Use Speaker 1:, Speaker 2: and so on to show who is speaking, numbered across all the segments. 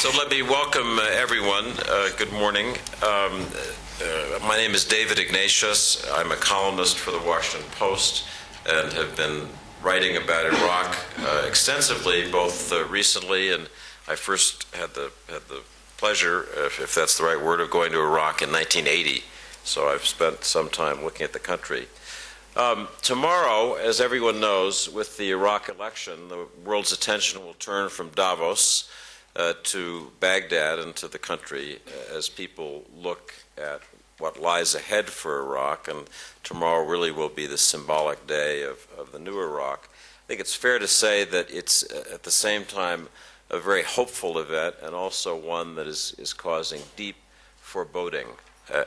Speaker 1: So let me welcome everyone. Good morning. My name is David Ignatius. I'm a columnist for the Washington Post and have been writing about Iraq extensively, both recently, and I first had the pleasure, if that's the right word, of going to Iraq in 1980. So I've spent some time looking at the country. Tomorrow, as everyone knows, with the Iraq election, the world's attention will turn from Davos to Baghdad and to the country as people look at what lies ahead for Iraq, and tomorrow really will be the symbolic day of the new Iraq. I think it's fair to say that it's at the same time a very hopeful event and also one that is causing deep foreboding.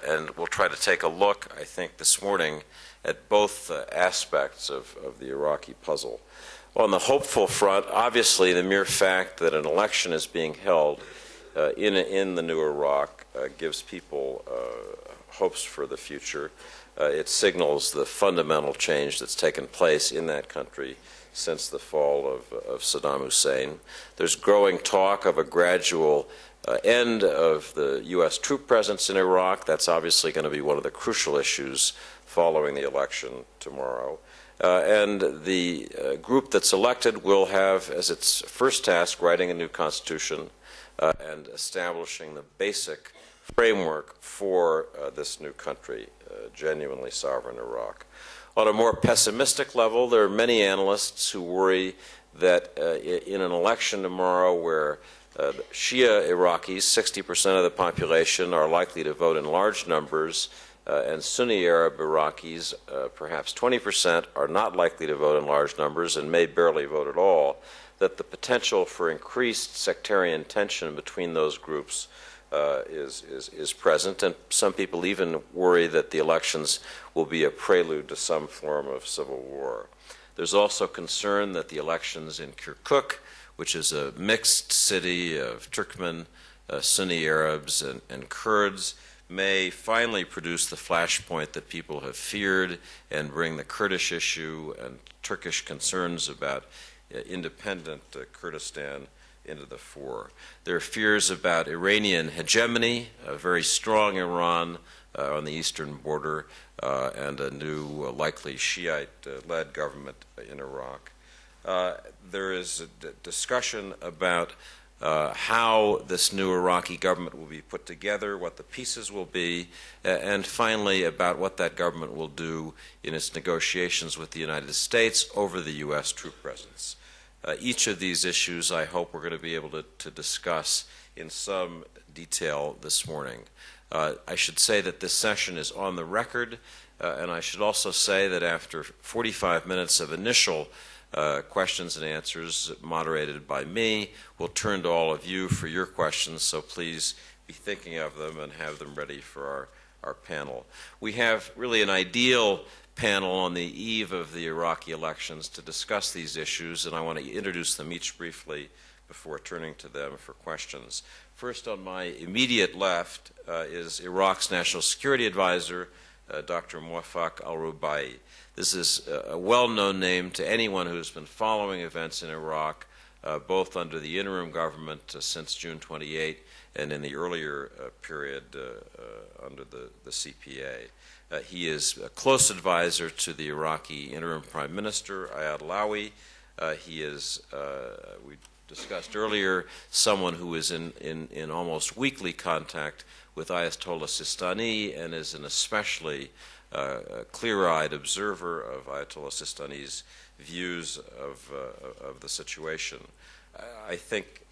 Speaker 1: And we'll try to take a look, I think, this morning at both aspects of the Iraqi puzzle. On the hopeful front, obviously the mere fact that an election is being held in the new Iraq gives people hopes for the future. It signals the fundamental change that's taken place in that country since the fall of Saddam Hussein. There's growing talk of a gradual end of the U.S. troop presence in Iraq. That's obviously going to be one of the crucial issues following the election tomorrow. And the group that's elected will have as its first task writing a new constitution and establishing the basic framework for this new country, genuinely sovereign Iraq. On a more pessimistic level, there are many analysts who worry that in an election tomorrow where Shia Iraqis, 60% of the population, are likely to vote in large numbers, and Sunni Arab Iraqis, perhaps 20%, are not likely to vote in large numbers and may barely vote at all, that the potential for increased sectarian tension between those groups is present, and some people even worry that the elections will be a prelude to some form of civil war. There's also concern that the elections in Kirkuk, which is a mixed city of Turkmen, Sunni Arabs, and Kurds, may finally produce the flashpoint that people have feared and bring the Kurdish issue and Turkish concerns about independent Kurdistan into the fore. There are fears about Iranian hegemony, a very strong Iran on the eastern border, and a new, likely Shiite-led government in Iraq. There is a discussion about how this new Iraqi government will be put together, what the pieces will be, and finally about what that government will do in its negotiations with the United States over the U.S. troop presence. Each of these issues, I hope, we're going to be able to discuss in some detail this morning. I should say that this session is on the record, and I should also say that after 45 minutes of initial questions and answers moderated by me, we'll turn to all of you for your questions, so please be thinking of them and have them ready for our panel. We have really an ideal panel on the eve of the Iraqi elections to discuss these issues, and I want to introduce them each briefly before turning to them for questions. First, on my immediate left is Iraq's National Security Advisor, Dr. Mowaffak al-Rubaie. This is a well-known name to anyone who has been following events in Iraq, both under the interim government since June 28 and in the earlier period under the CPA. He is a close advisor to the Iraqi interim prime minister, Ayad Allawi. He is, we discussed earlier, someone who is in almost weekly contact with Ayatollah Sistani and is an especially clear-eyed observer of Ayatollah Sistani's views of the situation. I think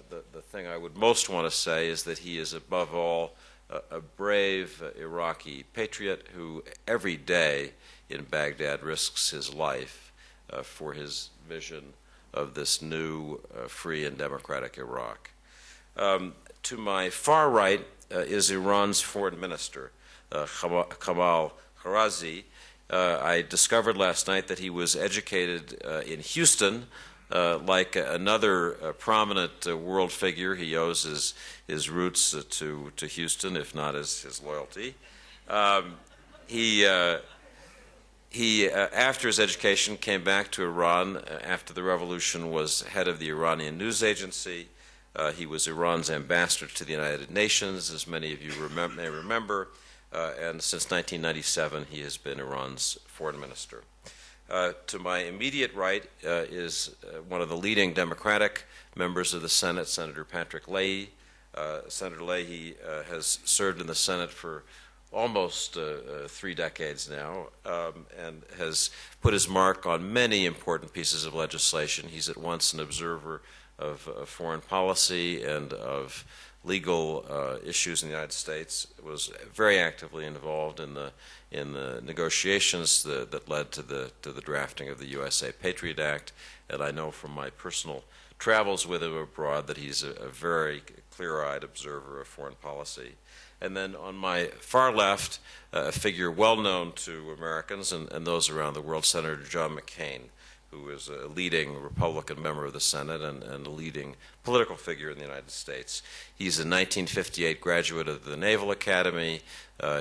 Speaker 1: the thing I would most want to say is that he is above all a brave Iraqi patriot who every day in Baghdad risks his life for his vision of this new free and democratic Iraq. To my far right is Iran's foreign minister, Kamal Kharrazi. I discovered last night that he was educated in Houston, like another prominent world figure. He owes his roots to Houston, if not his loyalty. He, after his education, came back to Iran after the revolution, was head of the Iranian news agency, He was Iran's ambassador to the United Nations, as many of you may remember, and since 1997 he has been Iran's foreign minister. To my immediate right is one of the leading Democratic members of the Senate, Senator Patrick Leahy. Senator Leahy has served in the Senate for almost 3 decades now, and has put his mark on many important pieces of legislation. He's at once an observer of foreign policy and of legal issues in the United States, was very actively involved in the negotiations that led to the drafting of the USA Patriot Act, and I know from my personal travels with him abroad that he's a very clear-eyed observer of foreign policy. And then on my far left, a figure well known to Americans and those around the world, Senator John McCain, who is a leading Republican member of the Senate and a leading political figure in the United States. He's a 1958 graduate of the Naval Academy.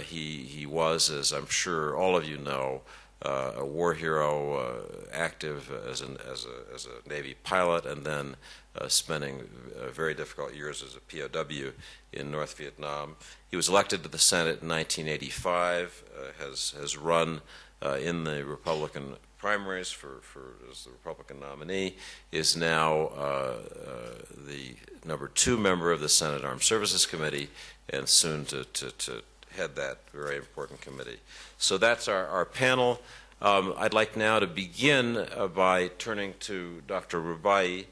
Speaker 1: He was, as I'm sure all of you know, a war hero, active as a Navy pilot, and then spending very difficult years as a POW in North Vietnam. He was elected to the Senate in 1985, has run in the Republican primaries as the Republican nominee, is now the #2 member of the Senate Armed Services Committee, and soon to head that very important committee. So that's our panel. I'd like now to begin by turning to Dr. Rubaie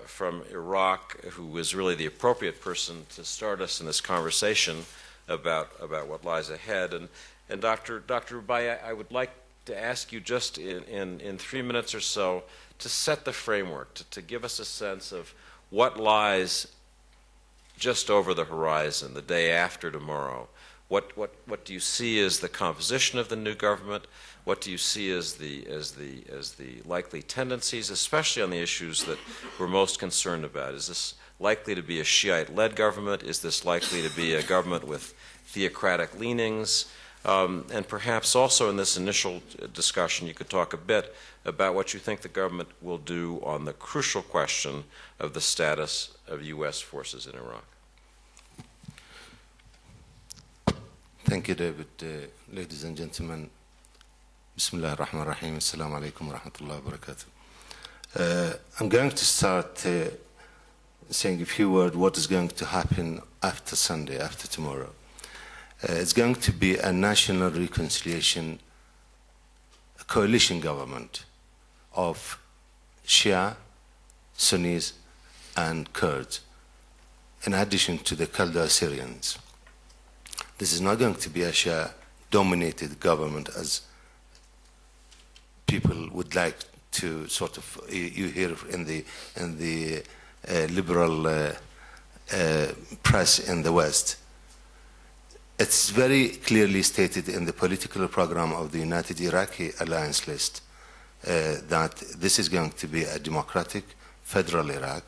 Speaker 1: from Iraq, who is really the appropriate person to start us in this conversation about what lies ahead. And Dr. Rubaie, I would like to ask you just in 3 minutes or so to set the framework, to give us a sense of what lies just over the horizon, the day after tomorrow. What do you see as the composition of the new government? What do you see as the likely tendencies, especially on the issues that we're most concerned about? Is this likely to be a Shiite-led government? Is this likely to be a government with theocratic leanings? And perhaps also in this initial discussion, you could talk a bit about what you think the government will do on the crucial question of the status of U.S. forces in Iraq.
Speaker 2: Thank you, David. Ladies and gentlemen, Bismillah ar-Rahman ar-Rahim. Assalamu alaikum wa rahmatullahi wa barakatuh. I'm going to start saying a few words what is going to happen after Sunday, after tomorrow. It's going to be a national reconciliation, a coalition government of Shia, Sunnis, and Kurds, in addition to the Chaldo-Assyrians. This is not going to be a Shia-dominated government as people would like to sort of, you hear in the liberal press in the West. It's very clearly stated in the political program of the United Iraqi Alliance list that this is going to be a democratic federal Iraq.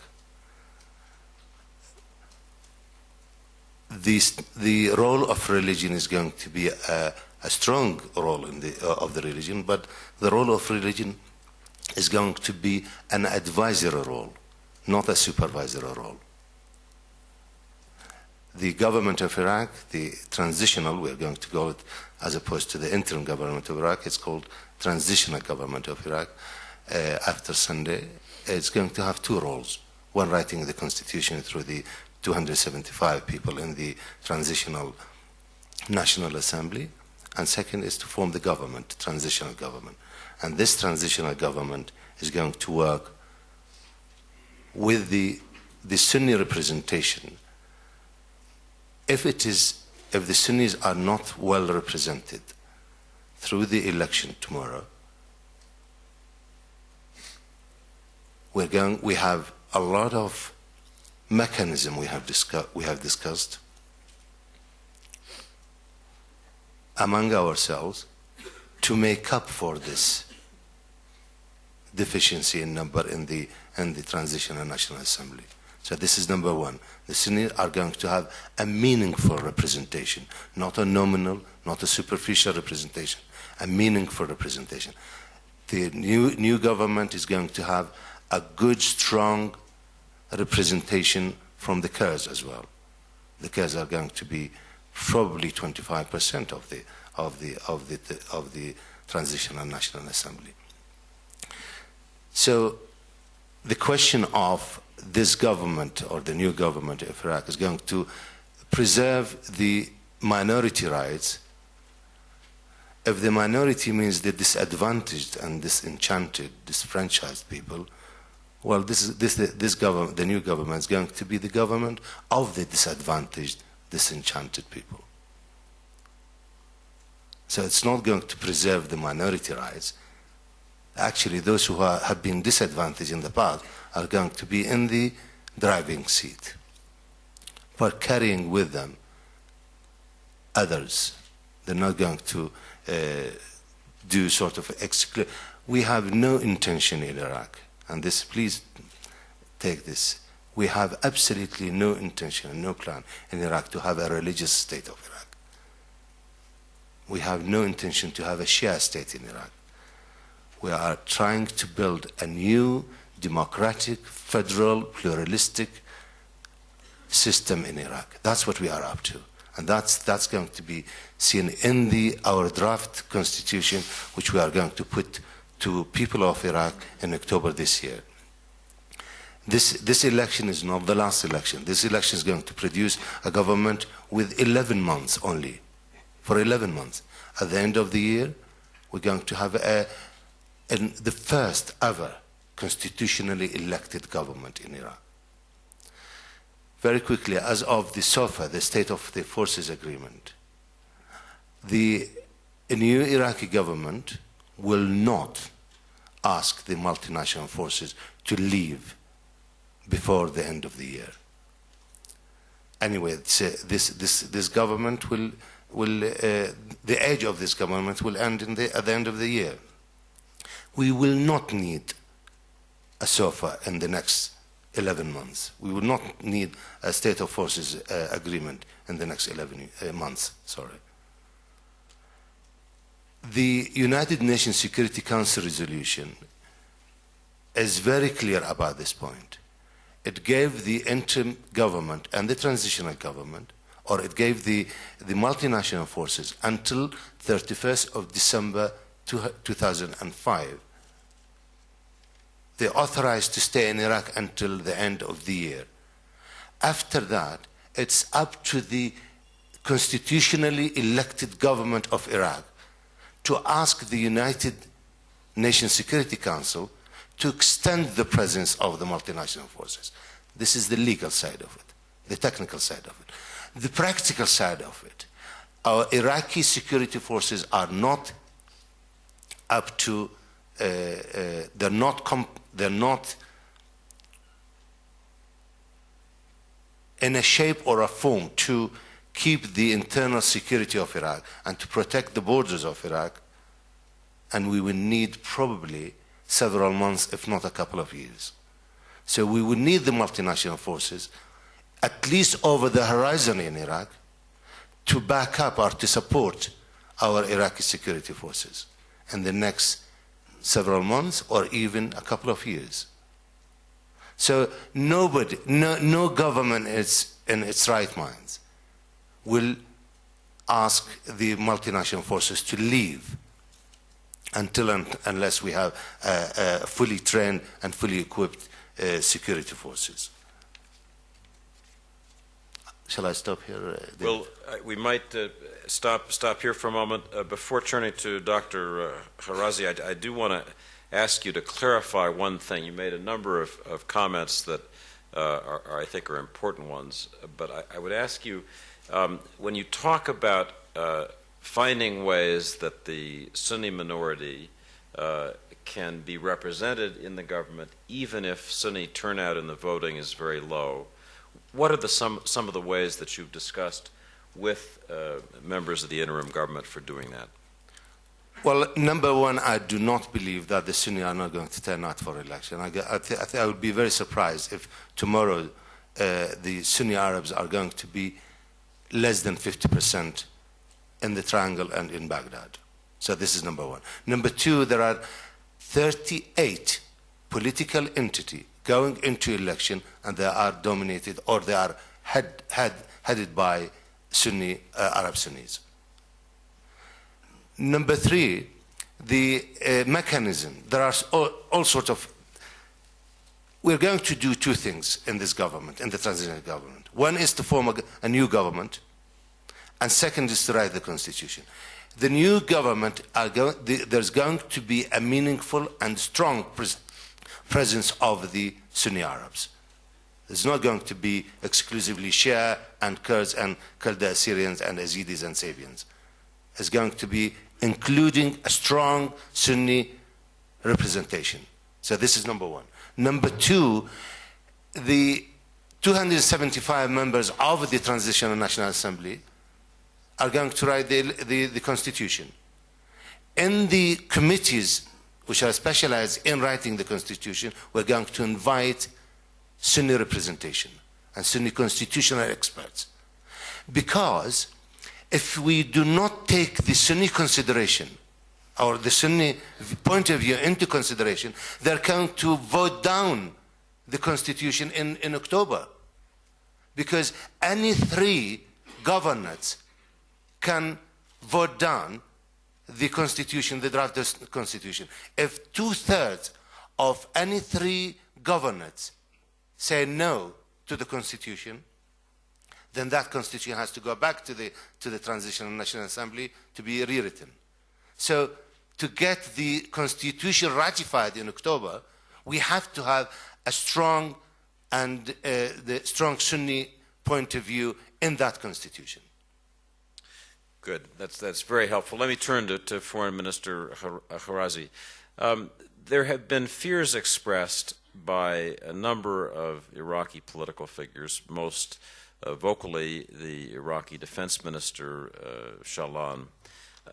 Speaker 2: The role of religion is going to be a strong role of the religion, but the role of religion is going to be an advisory role, not a supervisory role. The government of Iraq, the transitional, we're going to call it, as opposed to the interim government of Iraq, it's called transitional government of Iraq, after Sunday, it's going to have 2 roles. One, writing the constitution through the 275 people in the transitional National Assembly, and second is to form the government, transitional government. And this transitional government is going to work with the Sunni representation. If the Sunnis are not well represented through the election tomorrow, we have a lot of mechanism we have discussed among ourselves to make up for this deficiency in number in the Transitional National Assembly. So this is number one. The Sunnis are going to have a meaningful representation, not a nominal, not a superficial representation, a meaningful representation. The new government is going to have a good, strong representation from the Kurds as well. The Kurds are going to be probably 25% of the Transitional National Assembly. So the question of this government or the new government of Iraq is going to preserve the minority rights. If the minority means the disadvantaged and disenchanted, disfranchised people, well, the new government is going to be the government of the disadvantaged, disenchanted people. So it's not going to preserve the minority rights. Actually, those who have been disadvantaged in the past are going to be in the driving seat for carrying with them others. They're not going to do sort of exclude. We have no intention in Iraq, and this, please take this. We have absolutely no intention and no plan in Iraq to have a religious state of Iraq. We have no intention to have a Shia state in Iraq. We are trying to build a new democratic, federal, pluralistic system in Iraq. That's what we are up to. And that's going to be seen in our draft constitution, which we are going to put to people of Iraq in October this year. This election is not the last election. This election is going to produce a government with 11 months only, for 11 months. At the end of the year, we're going to have the first ever constitutionally elected government in Iraq. Very quickly, as of the SOFA, the State of the Forces Agreement, the new Iraqi government will not ask the multinational forces to leave before the end of the year. Anyway, this government the age of this government will end at the end of the year. We will not need a SOFA in the next 11 months. We will not need a State of Forces agreement in the next 11 months. Sorry. The United Nations Security Council resolution is very clear about this point. It gave the interim government and the transitional government, or it gave the multinational forces until 31st of December 2005. They authorized to stay in Iraq until the end of the year. After that, it's up to the constitutionally elected government of Iraq to ask the United Nations Security Council to extend the presence of the multinational forces. This is the legal side of it, the technical side of it. The practical side of it, our Iraqi security forces are not up to, they're not in a shape or a form to keep the internal security of Iraq and to protect the borders of Iraq, and we will need probably several months, if not a couple of years. So we will need the multinational forces, at least over the horizon in Iraq, to back up or to support our Iraqi security forces in the next several months or even a couple of years. So nobody, no government is in its right minds will ask the multinational forces to leave unless we have fully trained and fully equipped security forces. Shall I stop here?
Speaker 1: Well, we might stop here for a moment. Before turning to Dr. Kharrazi, I do want to ask you to clarify one thing. You made a number of comments that I think are important ones, but I would ask you, when you talk about finding ways that the Sunni minority can be represented in the government, even if Sunni turnout in the voting is very low, what are some of the ways that you've discussed with members of the interim government for doing that?
Speaker 2: Well, number one, I do not believe that the Sunni are not going to turn out for election. I would be very surprised if tomorrow the Sunni Arabs are going to be less than 50% in the Triangle and in Baghdad. So this is number one. Number two, there are 38 political entities going into election, and they are dominated, or they are headed by Sunni, Arab Sunnis. Number three, the mechanism. There are all sorts of. We're going to do two things in this government, in the transitional government. One is to form a new government, and second is to write the constitution. The new government, there's going to be a meaningful and strong presence of the Sunni Arabs. It's not going to be exclusively Shia and Kurds and Khalda Syrians and Yazidis and Sabians. It's going to be including a strong Sunni representation. So this is number one. Number two, the 275 members of the Transitional National Assembly are going to write the Constitution. In the committees which are specialized in writing the Constitution, we're going to invite Sunni representation and Sunni constitutional experts. Because if we do not take the Sunni consideration or the Sunni point of view into consideration, they're going to vote down the Constitution in October. Because any three governors can vote down the Constitution, the draft Constitution. If 2/3 of any three governors say no to the Constitution, then that Constitution has to go back to the Transitional National Assembly to be rewritten. So to get the Constitution ratified in October, we have to have a strong and the strong Sunni point of view in that Constitution.
Speaker 1: Good. That's very helpful. Let me turn to Foreign Minister Kharrazi. There have been fears expressed by a number of Iraqi political figures, most vocally the Iraqi Defense Minister Shalan,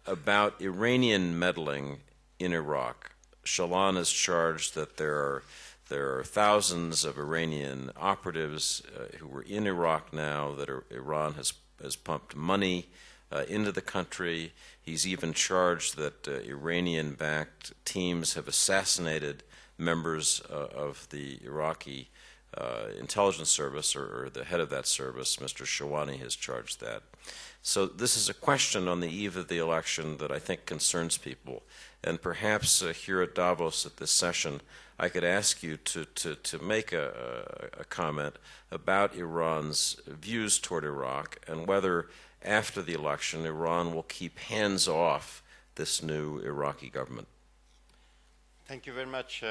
Speaker 1: about Iranian meddling in Iraq. Shalan has charged that there are thousands of Iranian operatives who are in Iraq now, that Iran has pumped money into the country. He's even charged that Iranian-backed teams have assassinated members of the Iraqi intelligence service, or the head of that service, Mr. Shawani, has charged that. So this is a question on the eve of the election that I think concerns people. And perhaps here at Davos at this session, I could ask you to make a comment about Iran's views toward Iraq, and whether after the election Iran will keep hands off this new Iraqi government.
Speaker 3: Thank you very much.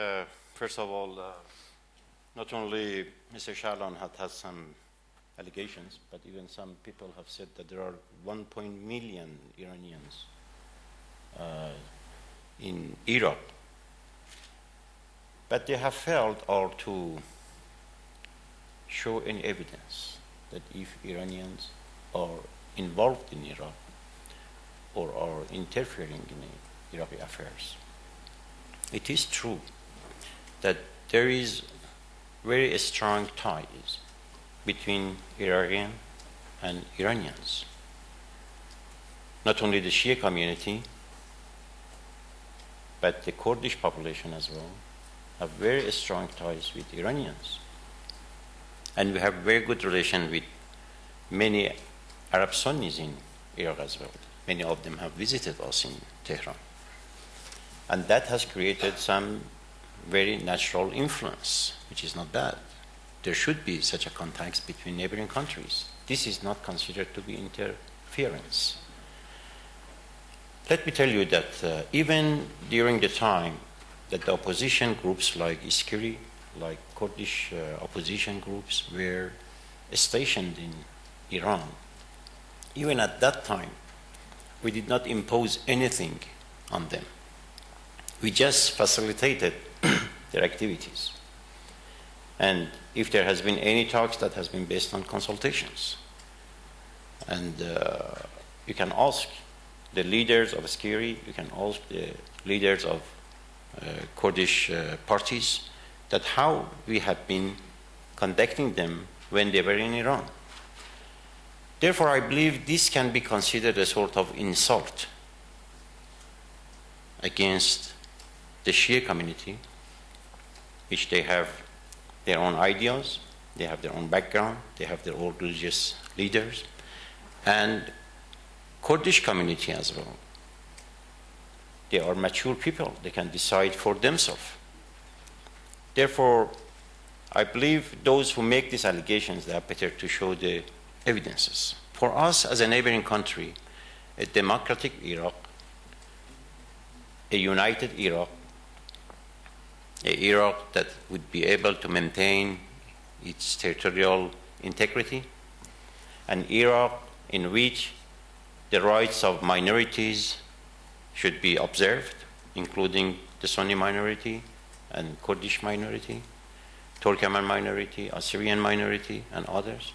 Speaker 3: First of all, not only Mr. Shalan had some allegations, but even some people have said that there are 1 million Iranians in Iraq. But they have failed or to show any evidence that if Iranians are involved in Iraq or are interfering in Iraqi affairs. It is true that there is very strong ties between Iranian and Iranians. Not only the Shia community, but the Kurdish population as well have very strong ties with Iranians. And we have very good relation with many Arab Sunnis in Iraq as well. Many of them have visited us in Tehran. And that has created some very natural influence, which is not bad. There should be such a context between neighboring countries. This is not considered to be interference. Let me tell you that even during the time that the opposition groups like Iskiri, like Kurdish opposition groups were stationed in Iran, even at that time, we did not impose anything on them. We just facilitated their activities. And if there has been any talks, that has been based on consultations. And you can ask the leaders of Askari, you can ask the leaders of Kurdish parties, that how we have been conducting them when they were in Iran. Therefore, I believe this can be considered a sort of insult against the Shia community, which they have their own ideals, they have their own background, they have their own religious leaders, and Kurdish community as well. They are mature people, they can decide for themselves. Therefore, I believe those who make these allegations, they are better to show the evidences. For us as a neighboring country, a democratic Iraq, a united Iraq, an Iraq that would be able to maintain its territorial integrity, an Iraq in which the rights of minorities should be observed, including the Sunni minority and Kurdish minority, Turkmen minority, Assyrian minority, and others,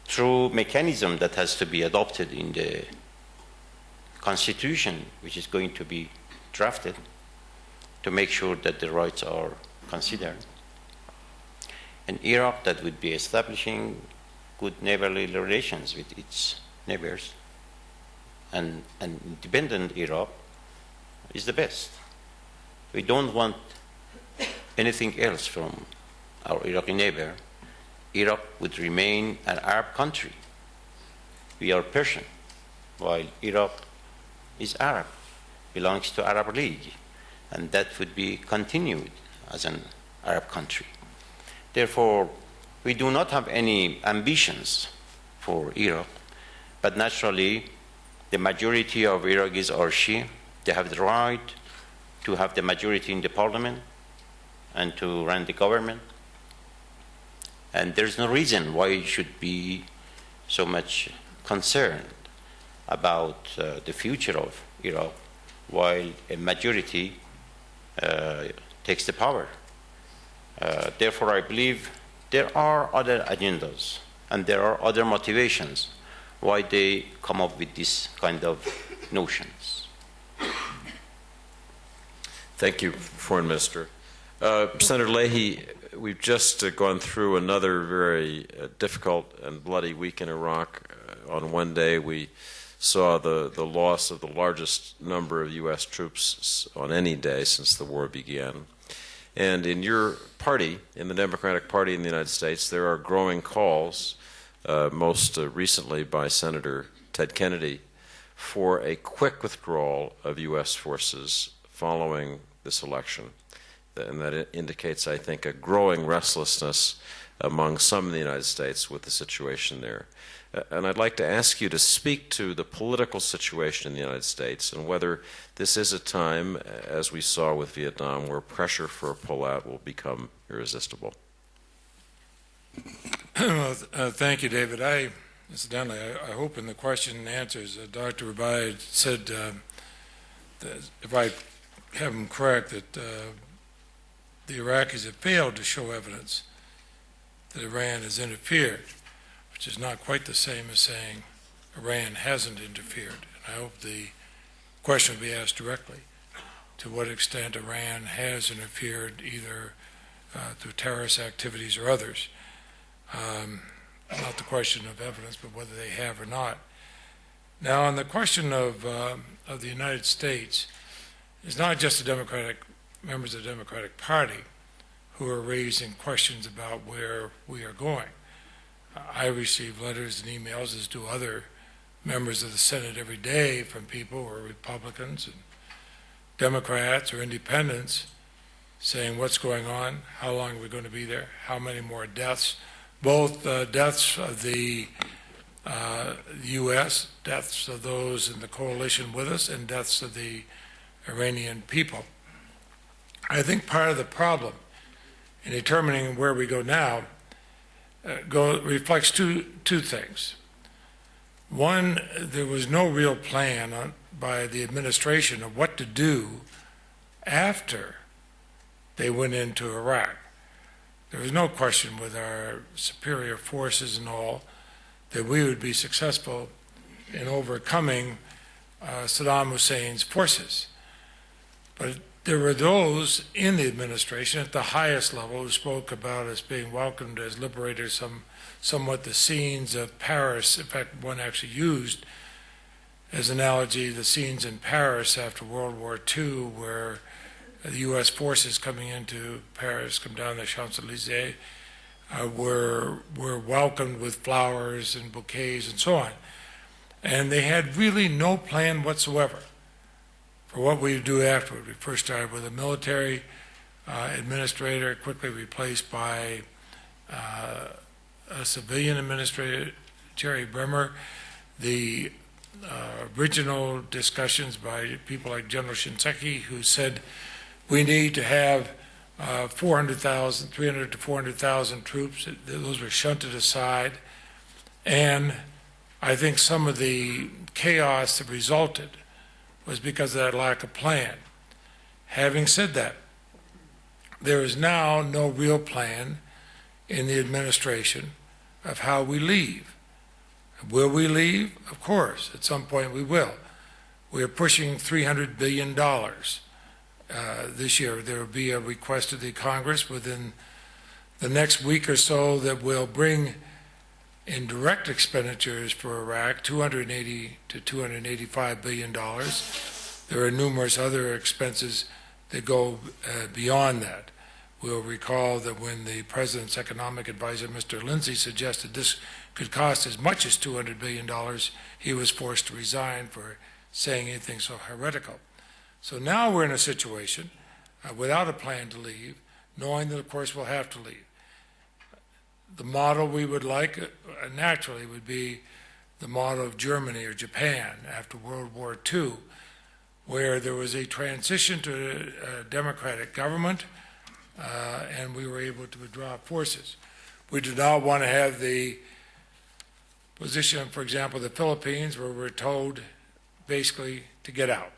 Speaker 3: through mechanism that has to be adopted in the constitution, which is going to be drafted, to make sure that the rights are considered. An Iraq that would be establishing good neighborly relations with its neighbors, and an independent Iraq is the best. We don't want anything else from our Iraqi neighbor. Iraq would remain an Arab country. We are Persian, while Iraq is Arab, belongs to Arab League, and that would be continued as an Arab country. Therefore, we do not have any ambitions for Iraq, but naturally, the majority of Iraqis are Shia. They have the right to have the majority in the parliament and to run the government. And there's no reason why you should be so much concerned about the future of Iraq while a majority takes the power. Therefore, I believe there are other agendas and there are other motivations why they come up with this kind of notions.
Speaker 1: Thank you, Foreign Minister. Senator Leahy, we've just gone through another very difficult and bloody week in Iraq. On one day, we saw the loss of the largest number of U.S. troops on any day since the war began. And in your party, in the Democratic Party in the United States, there are growing calls, most recently by Senator Ted Kennedy, for a quick withdrawal of U.S. forces following this election. And that indicates, I think, a growing restlessness among some in the United States with the situation there. And I'd like to ask you to speak to the political situation in the United States and whether this is a time, as we saw with Vietnam, where pressure for a pullout will become irresistible.
Speaker 4: Thank you, David. Incidentally, I hope in the question and answers, Dr. Rubaie said, that if I have him correct, that the Iraqis have failed to show evidence that Iran has interfered, which is not quite the same as saying Iran hasn't interfered. And I hope the question will be asked directly, to what extent Iran has interfered either through terrorist activities or others. Not the question of evidence, but whether they have or not. Now, on the question of the United States, it's not just the members of the Democratic Party who are raising questions about where we are going. I receive letters and emails, as do other members of the Senate every day, from people who are Republicans and Democrats or independents saying what's going on, how long are we going to be there, how many more deaths, both deaths of the U.S., deaths of those in the coalition with us, and deaths of the Iranian people. I think part of the problem in determining where we go now reflects two things. One, there was no real plan by the administration of what to do after they went into Iraq. There was no question with our superior forces and all that we would be successful in overcoming Saddam Hussein's forces. But there were those in the administration at the highest level who spoke about us being welcomed as liberators, somewhat the scenes of Paris. In fact, one actually used as analogy the scenes in Paris after World War II, where the U.S. forces coming into Paris, come down the Champs-Élysées, were welcomed with flowers and bouquets and so on. And they had really no plan whatsoever for what we would do afterward. We first started with a military administrator, quickly replaced by a civilian administrator, Jerry Bremer. The original discussions by people like General Shinseki, who said we need to have 300 to 400,000 troops. Those were shunted aside. And I think some of the chaos that resulted was because of that lack of plan. Having said that, there is now no real plan in the administration of how we leave. Will we leave? Of course, at some point we will. We are pushing $300 billion this year. There will be a request to the Congress within the next week or so that will bring in direct expenditures for Iraq $280 to $285 billion. There are numerous other expenses that go beyond that. We'll recall that when the President's economic advisor, Mr. Lindsay, suggested this could cost as much as $200 billion, he was forced to resign for saying anything so heretical. So now we're in a situation without a plan to leave, knowing that, of course, we'll have to leave. The model we would like, naturally, would be the model of Germany or Japan after World War II, where there was a transition to a democratic government, and we were able to withdraw forces. We do not want to have the position, for example, the Philippines, where we're told basically to get out.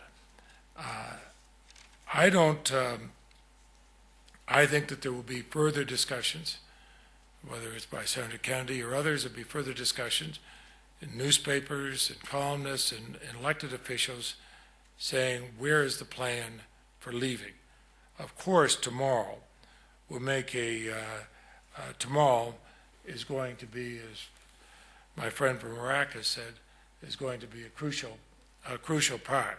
Speaker 4: I think that there will be further discussions, whether it's by Senator Kennedy or others. There'll be further discussions in newspapers and columnists and elected officials saying, where is the plan for leaving? Of course, tomorrow we'll make tomorrow is going to be, as my friend from Iraq has said, is going to be a crucial part.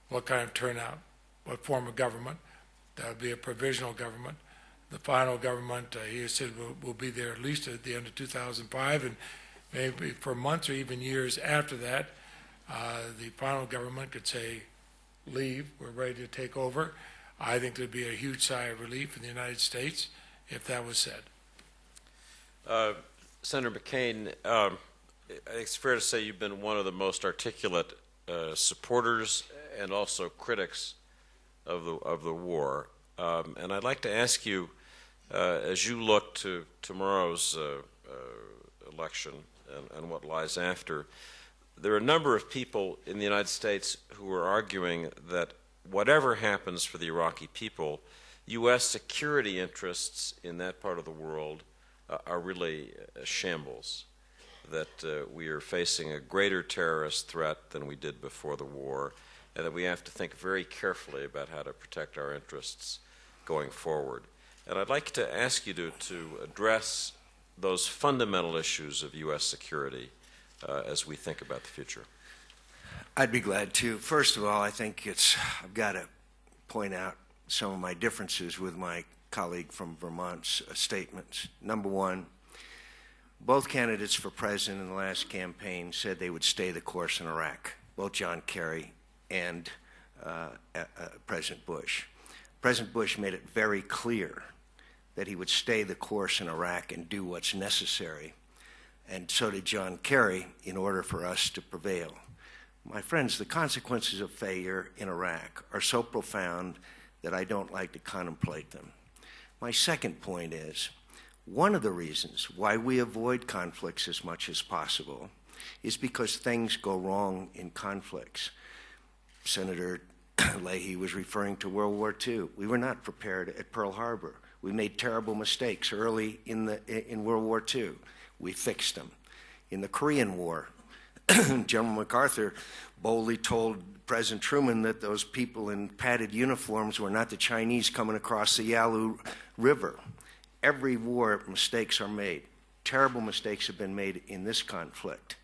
Speaker 4: What kind of turnout, what form of government? That would be a provisional government. The final government, he has said, will be there at least at the end of 2005, and maybe for months or even years after that, the final government could say, leave, we're ready to take over. I think there'd be a huge sigh of relief in the United States if that was said.
Speaker 1: Senator McCain, I think it's fair to say you've been one of the most articulate supporters and also critics of the war. And I'd like to ask you, as you look to tomorrow's election and what lies after, there are a number of people in the United States who are arguing that whatever happens for the Iraqi people, U.S. security interests in that part of the world are really a shambles, that we are facing a greater terrorist threat than we did before the war, and that we have to think very carefully about how to protect our interests going forward. And I'd like to ask you to address those fundamental issues of U.S. security as we think about the future.
Speaker 5: I'd be glad to. First of all, I think I've got to point out some of my differences with my colleague from Vermont's statements. Number one, both candidates for president in the last campaign said they would stay the course in Iraq, both John Kerry and President Bush. President Bush made it very clear that he would stay the course in Iraq and do what's necessary, and so did John Kerry, in order for us to prevail. My friends, the consequences of failure in Iraq are so profound that I don't like to contemplate them. My second point is, one of the reasons why we avoid conflicts as much as possible is because things go wrong in conflicts. Senator Leahy was referring to World War II. We were not prepared at Pearl Harbor. We made terrible mistakes early in World War II. We fixed them. In the Korean War, General MacArthur boldly told President Truman that those people in padded uniforms were not the Chinese coming across the Yalu River. Every war, mistakes are made. Terrible mistakes have been made in this conflict.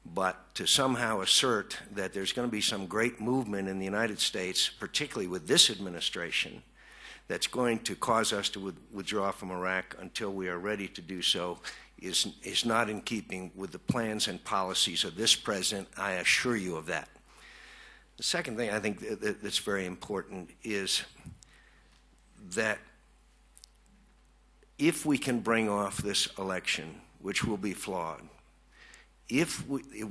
Speaker 5: But to somehow assert that there's going to be some great movement in the United States, particularly with this administration, that's going to cause us to withdraw from Iraq until we are ready to do so is not in keeping with the plans and policies of this president. I assure you of that. The second thing I think that's very important is that if we can bring off this election, which will be flawed, it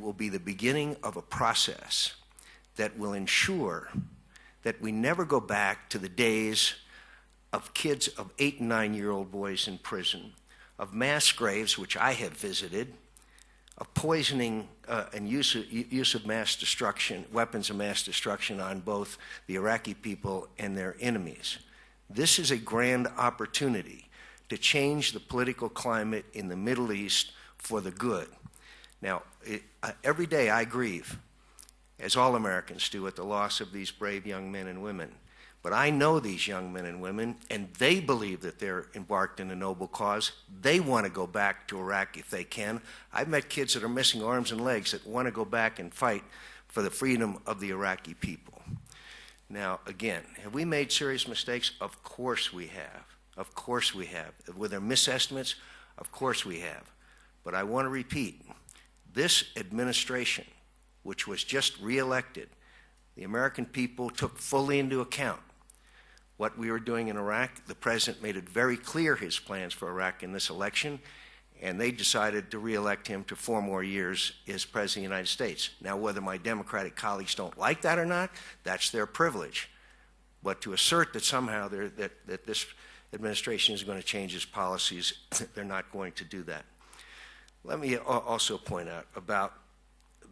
Speaker 5: will be the beginning of a process that will ensure that we never go back to the days of kids, of 8 and 9-year-old boys in prison, of mass graves, which I have visited, of poisoning and use of mass destruction, weapons of mass destruction on both the Iraqi people and their enemies. This is a grand opportunity to change the political climate in the Middle East for the good. Now, every day I grieve, as all Americans do, at the loss of these brave young men and women. But I know these young men and women, and they believe that they're embarked in a noble cause. They want to go back to Iraq if they can. I've met kids that are missing arms and legs that want to go back and fight for the freedom of the Iraqi people. Now, again, have we made serious mistakes? Of course we have. Of course we have. Were there misestimates? Of course we have. But I want to repeat, this administration, which was just reelected, the American people took fully into account what we were doing in Iraq. The president made it very clear his plans for Iraq in this election, and they decided to reelect him to 4 more years as President of the United States. Now, whether my Democratic colleagues don't like that or not, that's their privilege. But to assert that somehow that this administration is going to change its policies, they're not going to do that. Let me also point out about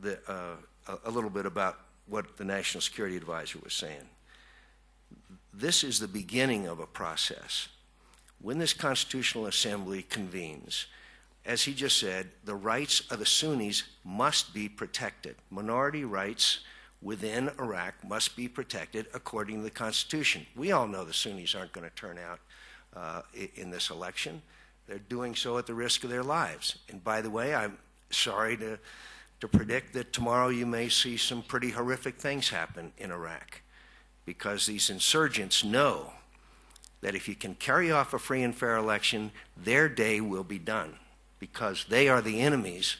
Speaker 5: a little bit about what the National Security Advisor was saying. This is the beginning of a process. When this Constitutional Assembly convenes, as he just said, the rights of the Sunnis must be protected. Minority rights within Iraq must be protected according to the Constitution. We all know the Sunnis aren't going to turn out in this election. They're doing so at the risk of their lives. And by the way, I'm sorry to predict that tomorrow you may see some pretty horrific things happen in Iraq, because these insurgents know that if you can carry off a free and fair election, their day will be done, because they are the enemies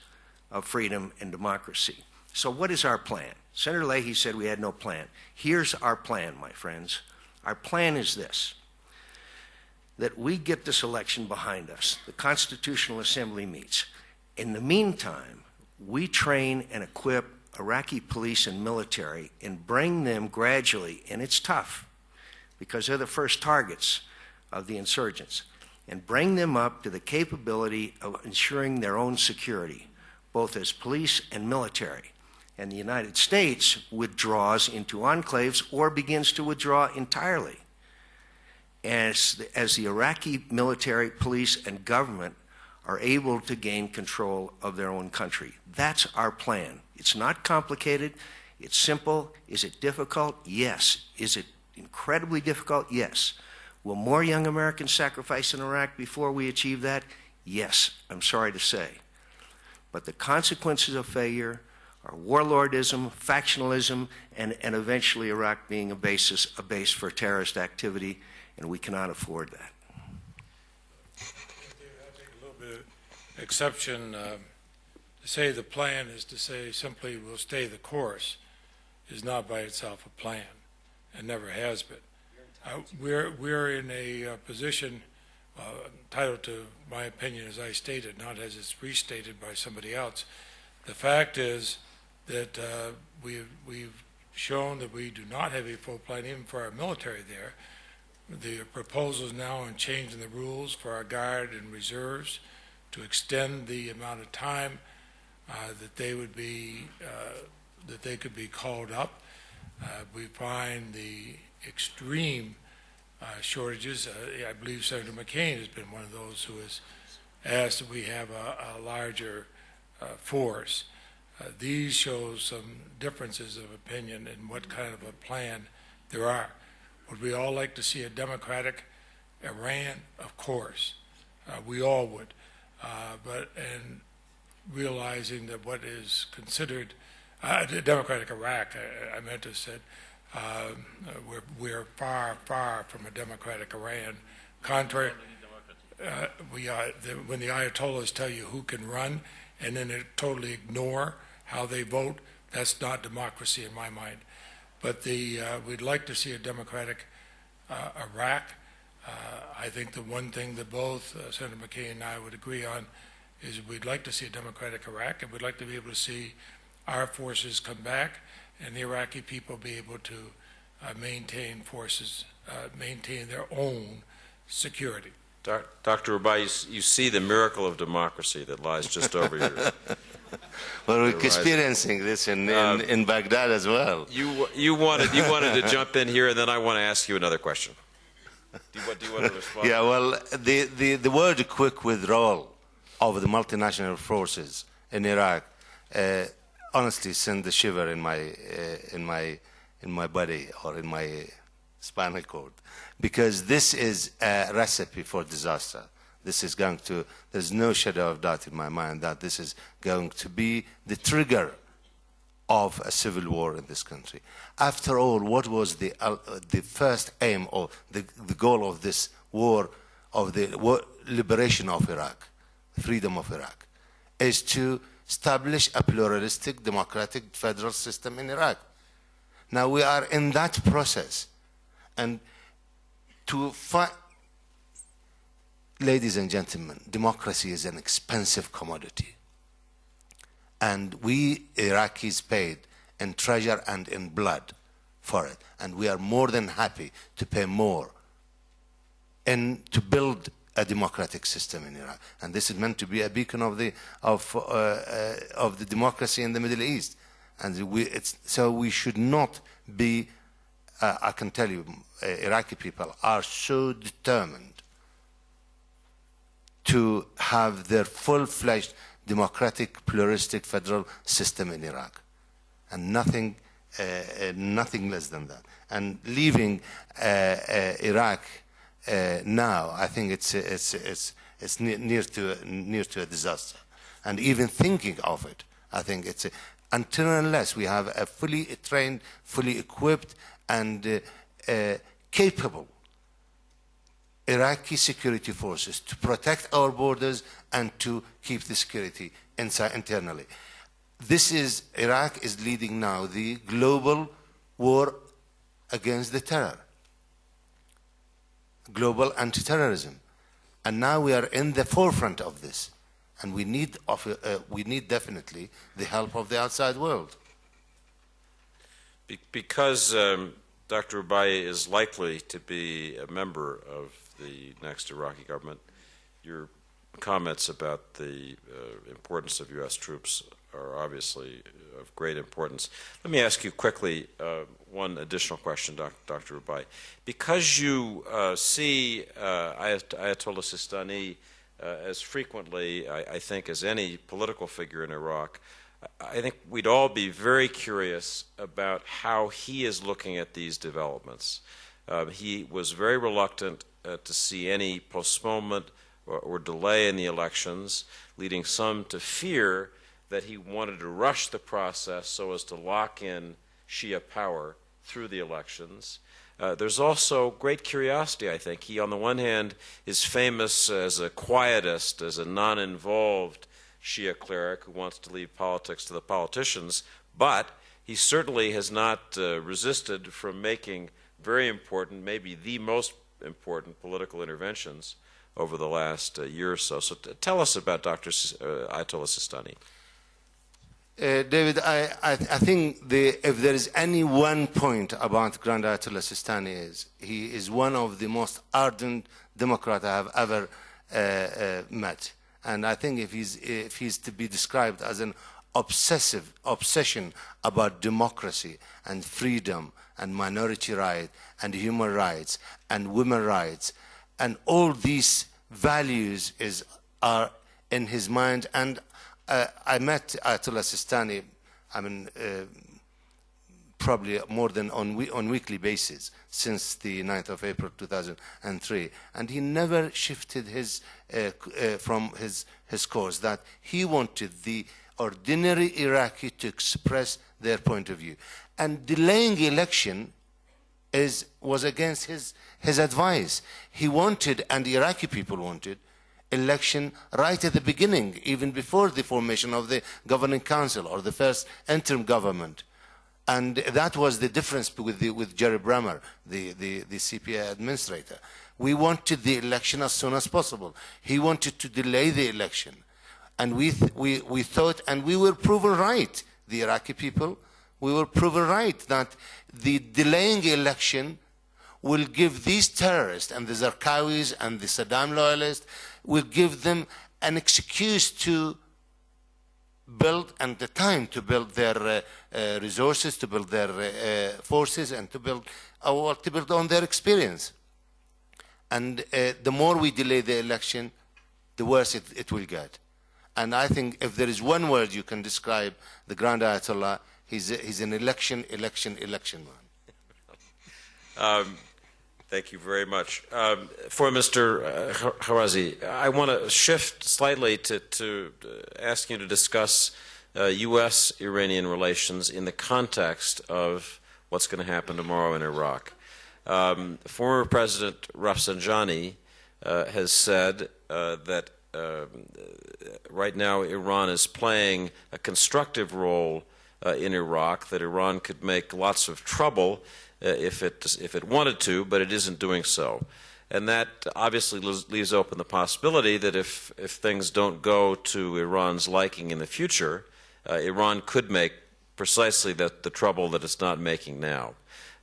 Speaker 5: of freedom and democracy. So what is our plan? Senator Leahy said we had no plan. Here's our plan, my friends. Our plan is this: that we get this election behind us. The Constitutional Assembly meets. In the meantime, we train and equip Iraqi police and military and bring them gradually, and it's tough because they're the first targets of the insurgents, and bring them up to the capability of ensuring their own security, both as police and military. And the United States withdraws into enclaves or begins to withdraw entirely. As the Iraqi military, police, and government are able to gain control of their own country. That's our plan. It's not complicated. It's simple. Is it difficult? Yes. Is it incredibly difficult? Yes. Will more young Americans sacrifice in Iraq before we achieve that? Yes, I'm sorry to say. But the consequences of failure are warlordism, factionalism, and eventually Iraq being a base for terrorist activity, and we cannot afford that.
Speaker 4: I take a little bit of exception to say the plan is to say simply we'll stay the course is not by itself a plan, and never has been. We're in a position entitled to my opinion as I stated, not as it's restated by somebody else. The fact is that we've shown that we do not have a full plan even for our military there. The proposals now on changing the rules for our guard and reserves to extend the amount of time that they would be that they could be called up. We find the extreme shortages. I believe Senator McCain has been one of those who has asked that we have a larger force. These show some differences of opinion in what kind of a plan there are. Would we all like to see a democratic Iran? Of course. We all would. realizing that what is considered democratic Iraq, I meant to say, we're far, far from a democratic Iran. Contrary, when the Ayatollahs tell you who can run and then they totally ignore how they vote, that's not democracy in my mind. But we'd like to see a democratic Iraq. I think the one thing that both Senator McCain and I would agree on is we'd like to see a democratic Iraq, and we'd like to be able to see our forces come back and the Iraqi people be able to maintain their own security.
Speaker 1: Dr. Rubaie, you see the miracle of democracy that lies just over your...
Speaker 2: Well, we're experiencing this in Baghdad as well.
Speaker 1: You wanted to jump in here, and then I want to ask you another question. Do you want to respond?
Speaker 2: Yeah, well, the word quick withdrawal of the multinational forces in Iraq honestly sent a shiver in my body or in my spinal cord, because this is a recipe for disaster. This is going to, there's no shadow of doubt in my mind that this is going to be the trigger of a civil war in this country. After all, what was the first aim or the goal of this war, of the liberation of Iraq, freedom of Iraq, is to establish a pluralistic, democratic federal system in Iraq. Now we are in that process, and ladies and gentlemen, democracy is an expensive commodity. And we Iraqis paid in treasure and in blood for it. And we are more than happy to pay more and to build a democratic system in Iraq. And this is meant to be a beacon of the democracy in the Middle East. And so we should not be, I can tell you, Iraqi people are so determined to have their full-fledged democratic, pluralistic federal system in Iraq, and nothing less than that. And leaving Iraq now, I think it's near to a disaster. And even thinking of it, I think it's until and unless we have a fully trained, fully equipped, and capable Iraqi security forces to protect our borders and to keep the security internally. Iraq is leading now the global war against the terror, global anti-terrorism. And now we are in the forefront of this. And we need definitely the help of the outside world.
Speaker 1: Because Dr. Rubaie is likely to be a member of the next Iraqi government, your comments about the importance of U.S. troops are obviously of great importance. Let me ask you quickly one additional question, Dr. Rubaie. Because you see Ayatollah Sistani as frequently, I think, as any political figure in Iraq, I think we'd all be very curious about how he is looking at these developments. He was very reluctant to see any postponement or delay in the elections, leading some to fear that he wanted to rush the process so as to lock in Shia power through the elections. There's also great curiosity, I think. He, on the one hand, is famous as a quietist, as a non-involved Shia cleric who wants to leave politics to the politicians, but he certainly has not resisted from making very important, maybe the most important political interventions over the last year or so. So tell us about Dr. Ayatollah Sistani.
Speaker 2: David, I think if there is any one point about Grand Ayatollah Sistani, he is one of the most ardent Democrats I have ever met. And I think if he's to be described as an obsession about democracy and freedom and minority rights and human rights and women's rights, and all these values are in his mind. And I met Ayatollah Sistani, probably more than on weekly basis since the 9th of April 2003, and he never shifted his from his course that he wanted the ordinary Iraqi to express their point of view, and delaying election was against his advice. He wanted, and the Iraqi people wanted, election right at the beginning, even before the formation of the governing council or the first interim government. And that was the difference with Jerry Bremer, the CPA administrator. We wanted the election as soon as possible. He wanted to delay the election. And we thought, and we were proven right, the Iraqi people, we were proven right that the delaying election will give these terrorists and the Zarqawis and the Saddam loyalists, will give them an excuse to build, and the time to build their resources, to build their forces, and to build on their experience. And the more we delay the election, the worse it will get. And I think if there is one word you can describe the Grand Ayatollah, he's an election man.
Speaker 1: Thank you very much. For Mr. Kharrazi, I want to shift slightly to ask you to discuss U.S.-Iranian relations in the context of what's going to happen tomorrow in Iraq. Former President Rafsanjani has said that right now Iran is playing a constructive role in Iraq, that Iran could make lots of trouble if it wanted to, but it isn't doing so. And that obviously leaves open the possibility that if things don't go to Iran's liking in the future, Iran could make precisely the trouble that it's not making now.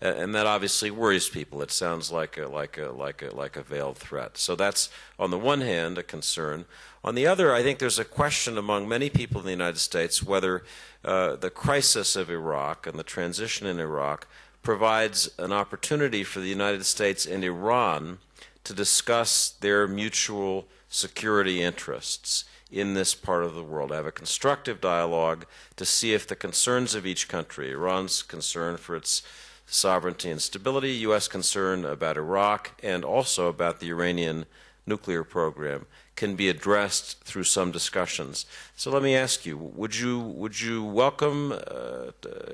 Speaker 1: And that obviously worries people. It sounds like a veiled threat. So that's, on the one hand, a concern. On the other, I think there's a question among many people in the United States whether the crisis of Iraq and the transition in Iraq provides an opportunity for the United States and Iran to discuss their mutual security interests in this part of the world, have a constructive dialogue to see if the concerns of each country, Iran's concern for its sovereignty and stability, U.S. concern about Iraq, and also about the Iranian nuclear program, can be addressed through some discussions. So let me ask you, would you welcome,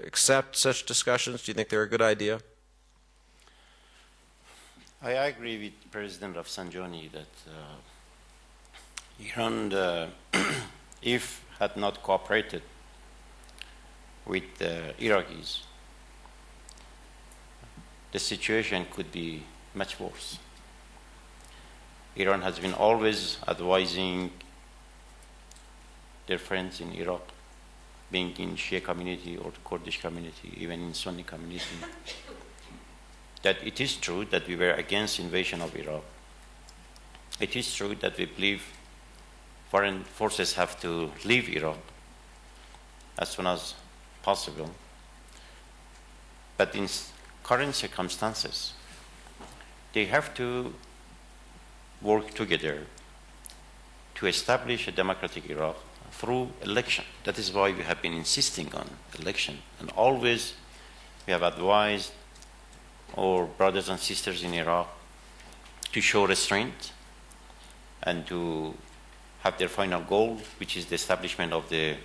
Speaker 1: accept such discussions? Do you think they're a good idea?
Speaker 3: I agree with President Rafsanjani that Iran, if had not cooperated with the Iraqis, the situation could be much worse. Iran has been always advising their friends in Iraq, being in Shia community or the Kurdish community, even in Sunni community, that it is true that we were against invasion of Iraq. It is true that we believe foreign forces have to leave Iraq as soon as possible. But in current circumstances, they have to work together to establish a democratic Iraq through election. That is why we have been insisting on election. And always we have advised our brothers and sisters in Iraq to show restraint and to have their final goal, which is the establishment of the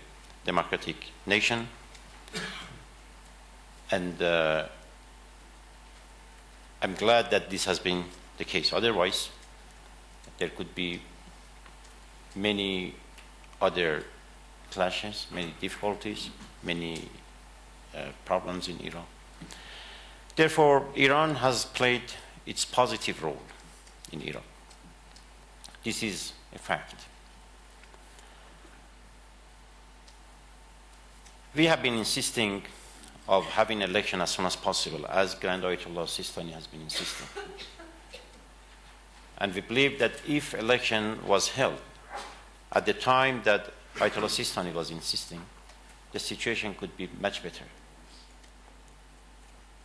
Speaker 3: democratic nation. And I'm glad that this has been the case. Otherwise, there could be many other clashes, many difficulties, many problems in Iran. Therefore, Iran has played its positive role in Iraq. This is a fact. We have been insisting of having election as soon as possible, as Grand Ayatollah Sistani has been insisting. And we believe that if election was held at the time that Ayatollah Sistani was insisting, the situation could be much better.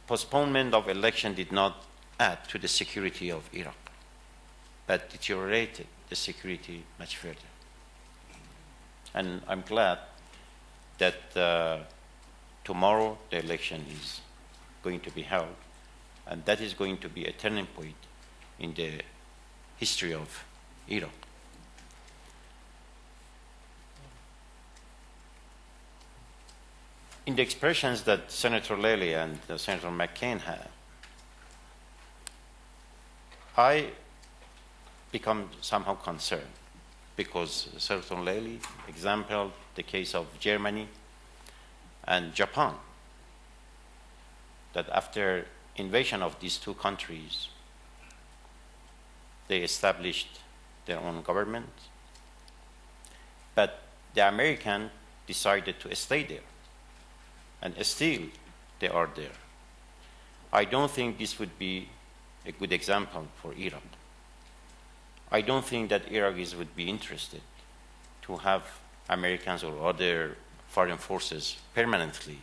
Speaker 3: Postponement of election did not add to the security of Iraq, but deteriorated the security much further. And I'm glad that tomorrow the election is going to be held, and that is going to be a turning point in the history of Iraq. In the expressions that Senator Leahy and Senator McCain had, I become somehow concerned because Senator Leahy exampled the case of Germany and Japan, that after invasion of these two countries, they established their own government, but the American decided to stay there, and still they are there. I don't think this would be a good example for Iraq. I don't think that Iraqis would be interested to have Americans or other foreign forces permanently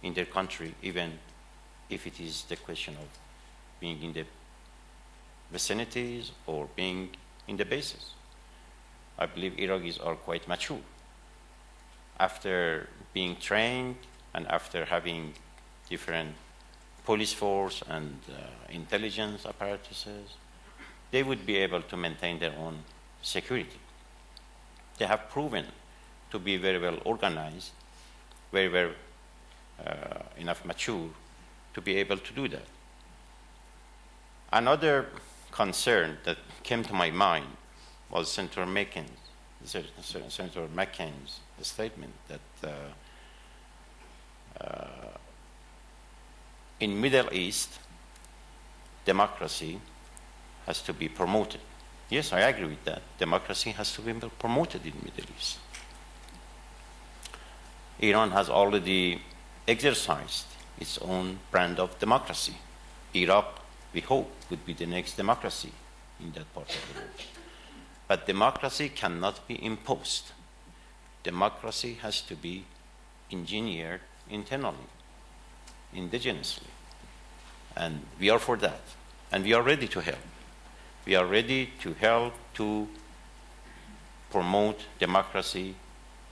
Speaker 3: in their country, even if it is the question of being in the vicinities or being in the bases. I believe Iraqis are quite mature. After being trained and after having different police force and intelligence apparatuses, they would be able to maintain their own security. They have proven to be very well organized, very well enough mature to be able to do that. Another concern that came to my mind was Senator McCain's statement that in Middle East, democracy has to be promoted. Yes, I agree with that. Democracy has to be promoted in Middle East. Iran has already exercised its own brand of democracy. Iraq, we hope, would be the next democracy in that part of the world. But democracy cannot be imposed. Democracy has to be engineered internally, indigenously. And we are for that. And we are ready to help. We are ready to help to promote democracy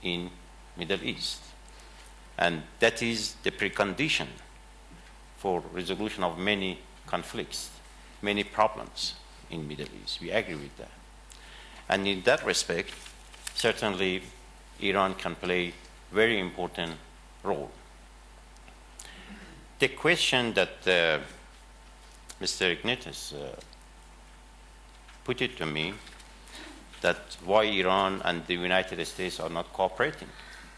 Speaker 3: in Middle East. And that is the precondition for resolution of many conflicts, many problems in Middle East. We agree with that. And in that respect, certainly Iran can play a very important role. The question that Mr. Ignatius put it to me, that why Iran and the United States are not cooperating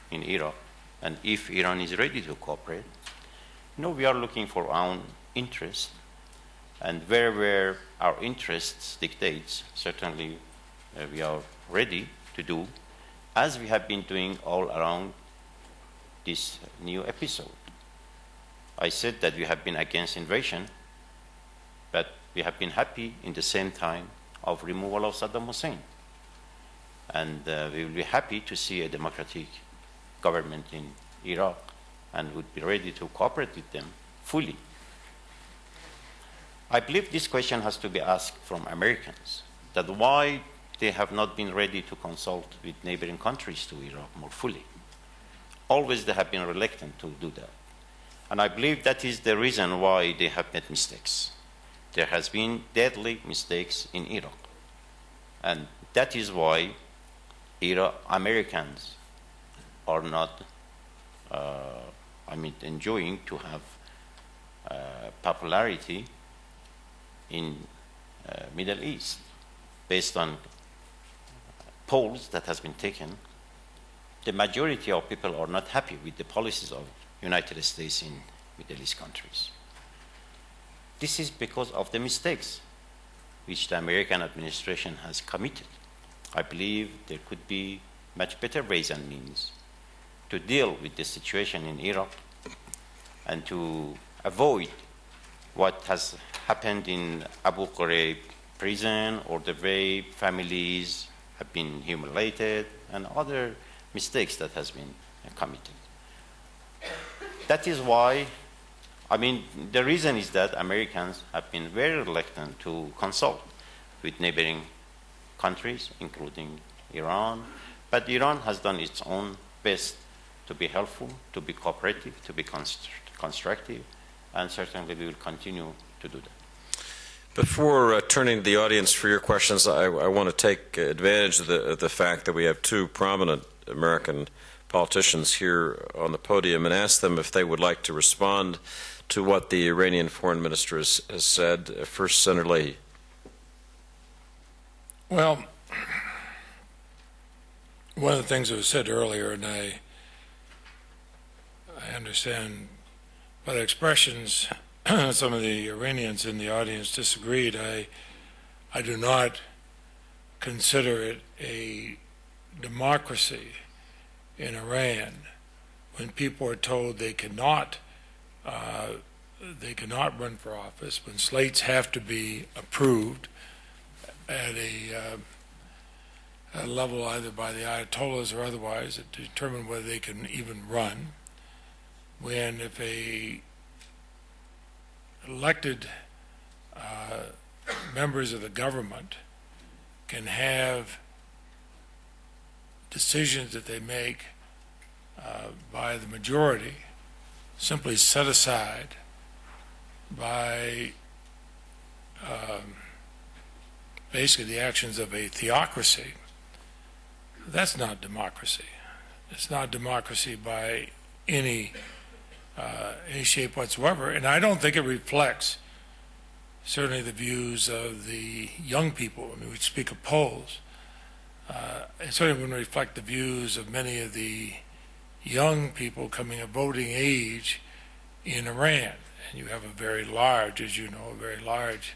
Speaker 3: in Iraq, and if Iran is ready to cooperate. We are looking for our own interest, and where our interests dictates, certainly we are ready to do, as we have been doing all around this new episode. I said that we have been against invasion, but we have been happy in the same time of removal of Saddam Hussein. And we will be happy to see a democratic government in Iraq and would be ready to cooperate with them fully. I believe this question has to be asked from Americans, that why they have not been ready to consult with neighboring countries to Iraq more fully. Always they have been reluctant to do that. And I believe that is the reason why they have made mistakes. There has been deadly mistakes in Iraq. And that is why Americans are not enjoying to have popularity in Middle East. Based on polls that has been taken, the majority of people are not happy with the policies of United States in Middle East countries. This is because of the mistakes which the American administration has committed. I believe there could be much better ways and means to deal with the situation in Iraq and to avoid what has happened in Abu Ghraib prison, or the way families have been humiliated, and other mistakes that has been committed. That is why, the reason is that Americans have been very reluctant to consult with neighboring countries, including Iran, but Iran has done its own best to be helpful, to be cooperative, to be constructive, and certainly we will continue to do that.
Speaker 1: Before turning to the audience for your questions, I want to take advantage of the fact that we have two prominent American politicians here on the podium and ask them if they would like to respond to what the Iranian foreign minister has said. First, Senator Leahy.
Speaker 4: Well, one of the things that was said earlier, and I understand by the expressions some of the Iranians in the audience disagreed. I do not consider it a democracy in Iran when people are told they cannot run for office, when slates have to be approved at a level either by the Ayatollahs or otherwise to determine whether they can even run. When if a elected members of the government can have decisions that they make by the majority simply set aside by basically the actions of a theocracy, that's not democracy. It's not democracy by any shape whatsoever, and I don't think it reflects certainly the views of the young people. I mean, we speak of polls. It certainly wouldn't reflect the views of many of the young people coming of voting age in Iran. And you have a very large, as you know, a very large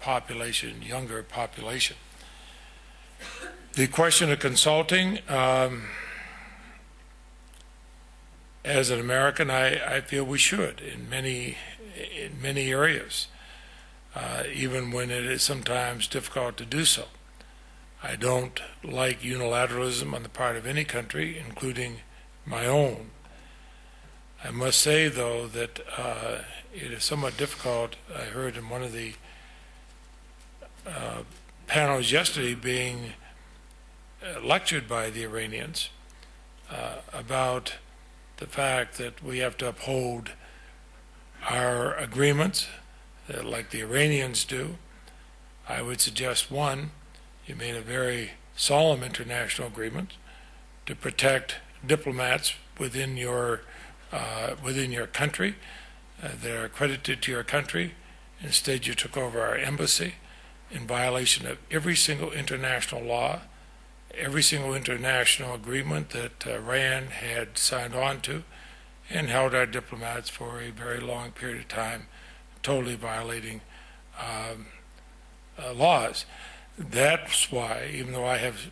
Speaker 4: population, younger population. The question of consulting, as an American, I feel we should in many areas, even when it is sometimes difficult to do so. I don't like unilateralism on the part of any country, including my own. I must say, though, that it is somewhat difficult. I heard in one of the panels yesterday being lectured by the Iranians about the fact that we have to uphold our agreements like the Iranians do. I would suggest, one, you made a very solemn international agreement to protect diplomats within your country that are accredited to your country. Instead, you took over our embassy in violation of every single international law, every single international agreement that Iran had signed on to, and held our diplomats for a very long period of time, totally violating laws. That's why, even though I have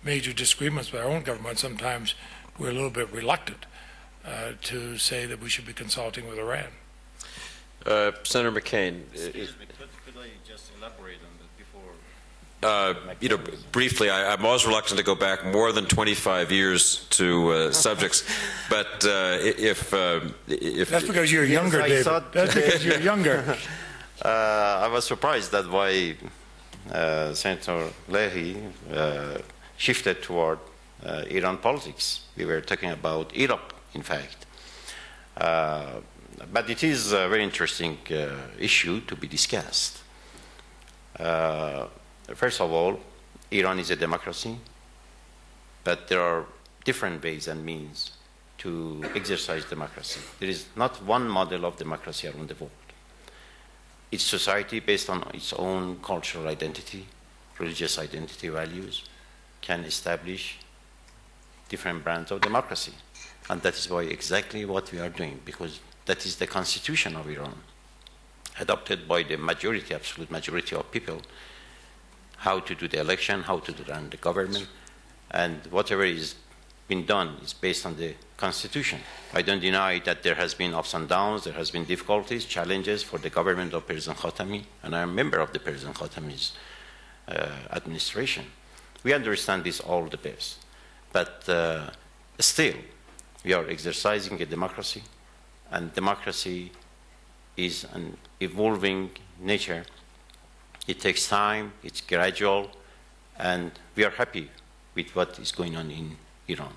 Speaker 4: major disagreements with our own government, sometimes we're a little bit reluctant to say that we should be consulting with Iran.
Speaker 1: Senator McCain.
Speaker 3: Excuse me, could I just elaborate on that before?
Speaker 1: Briefly, I'm always reluctant to go back more than 25 years to subjects, but if
Speaker 4: that's because you're younger, David. That's because you're younger.
Speaker 3: I was surprised that why Senator Leahy shifted toward Iran politics. We were talking about Iraq, in fact. But it is a very interesting issue to be discussed. First of all, Iran is a democracy, but there are different ways and means to exercise democracy. There is not one model of democracy around the world. Each society, based on its own cultural identity, religious identity, values, can establish different brands of democracy. And that is why exactly what we are doing, because that is the constitution of Iran, adopted by the majority, absolute majority of people, how to do the election, how to run the government, and whatever is been done is based on the constitution. I don't deny that there has been ups and downs, there has been difficulties, challenges for the government of President Khatami, and I am a member of the President Khatami's administration. We understand this all the best, but still, we are exercising a democracy, and democracy is an evolving nature. It takes time, it's gradual, and we are happy with what is going on in Iran.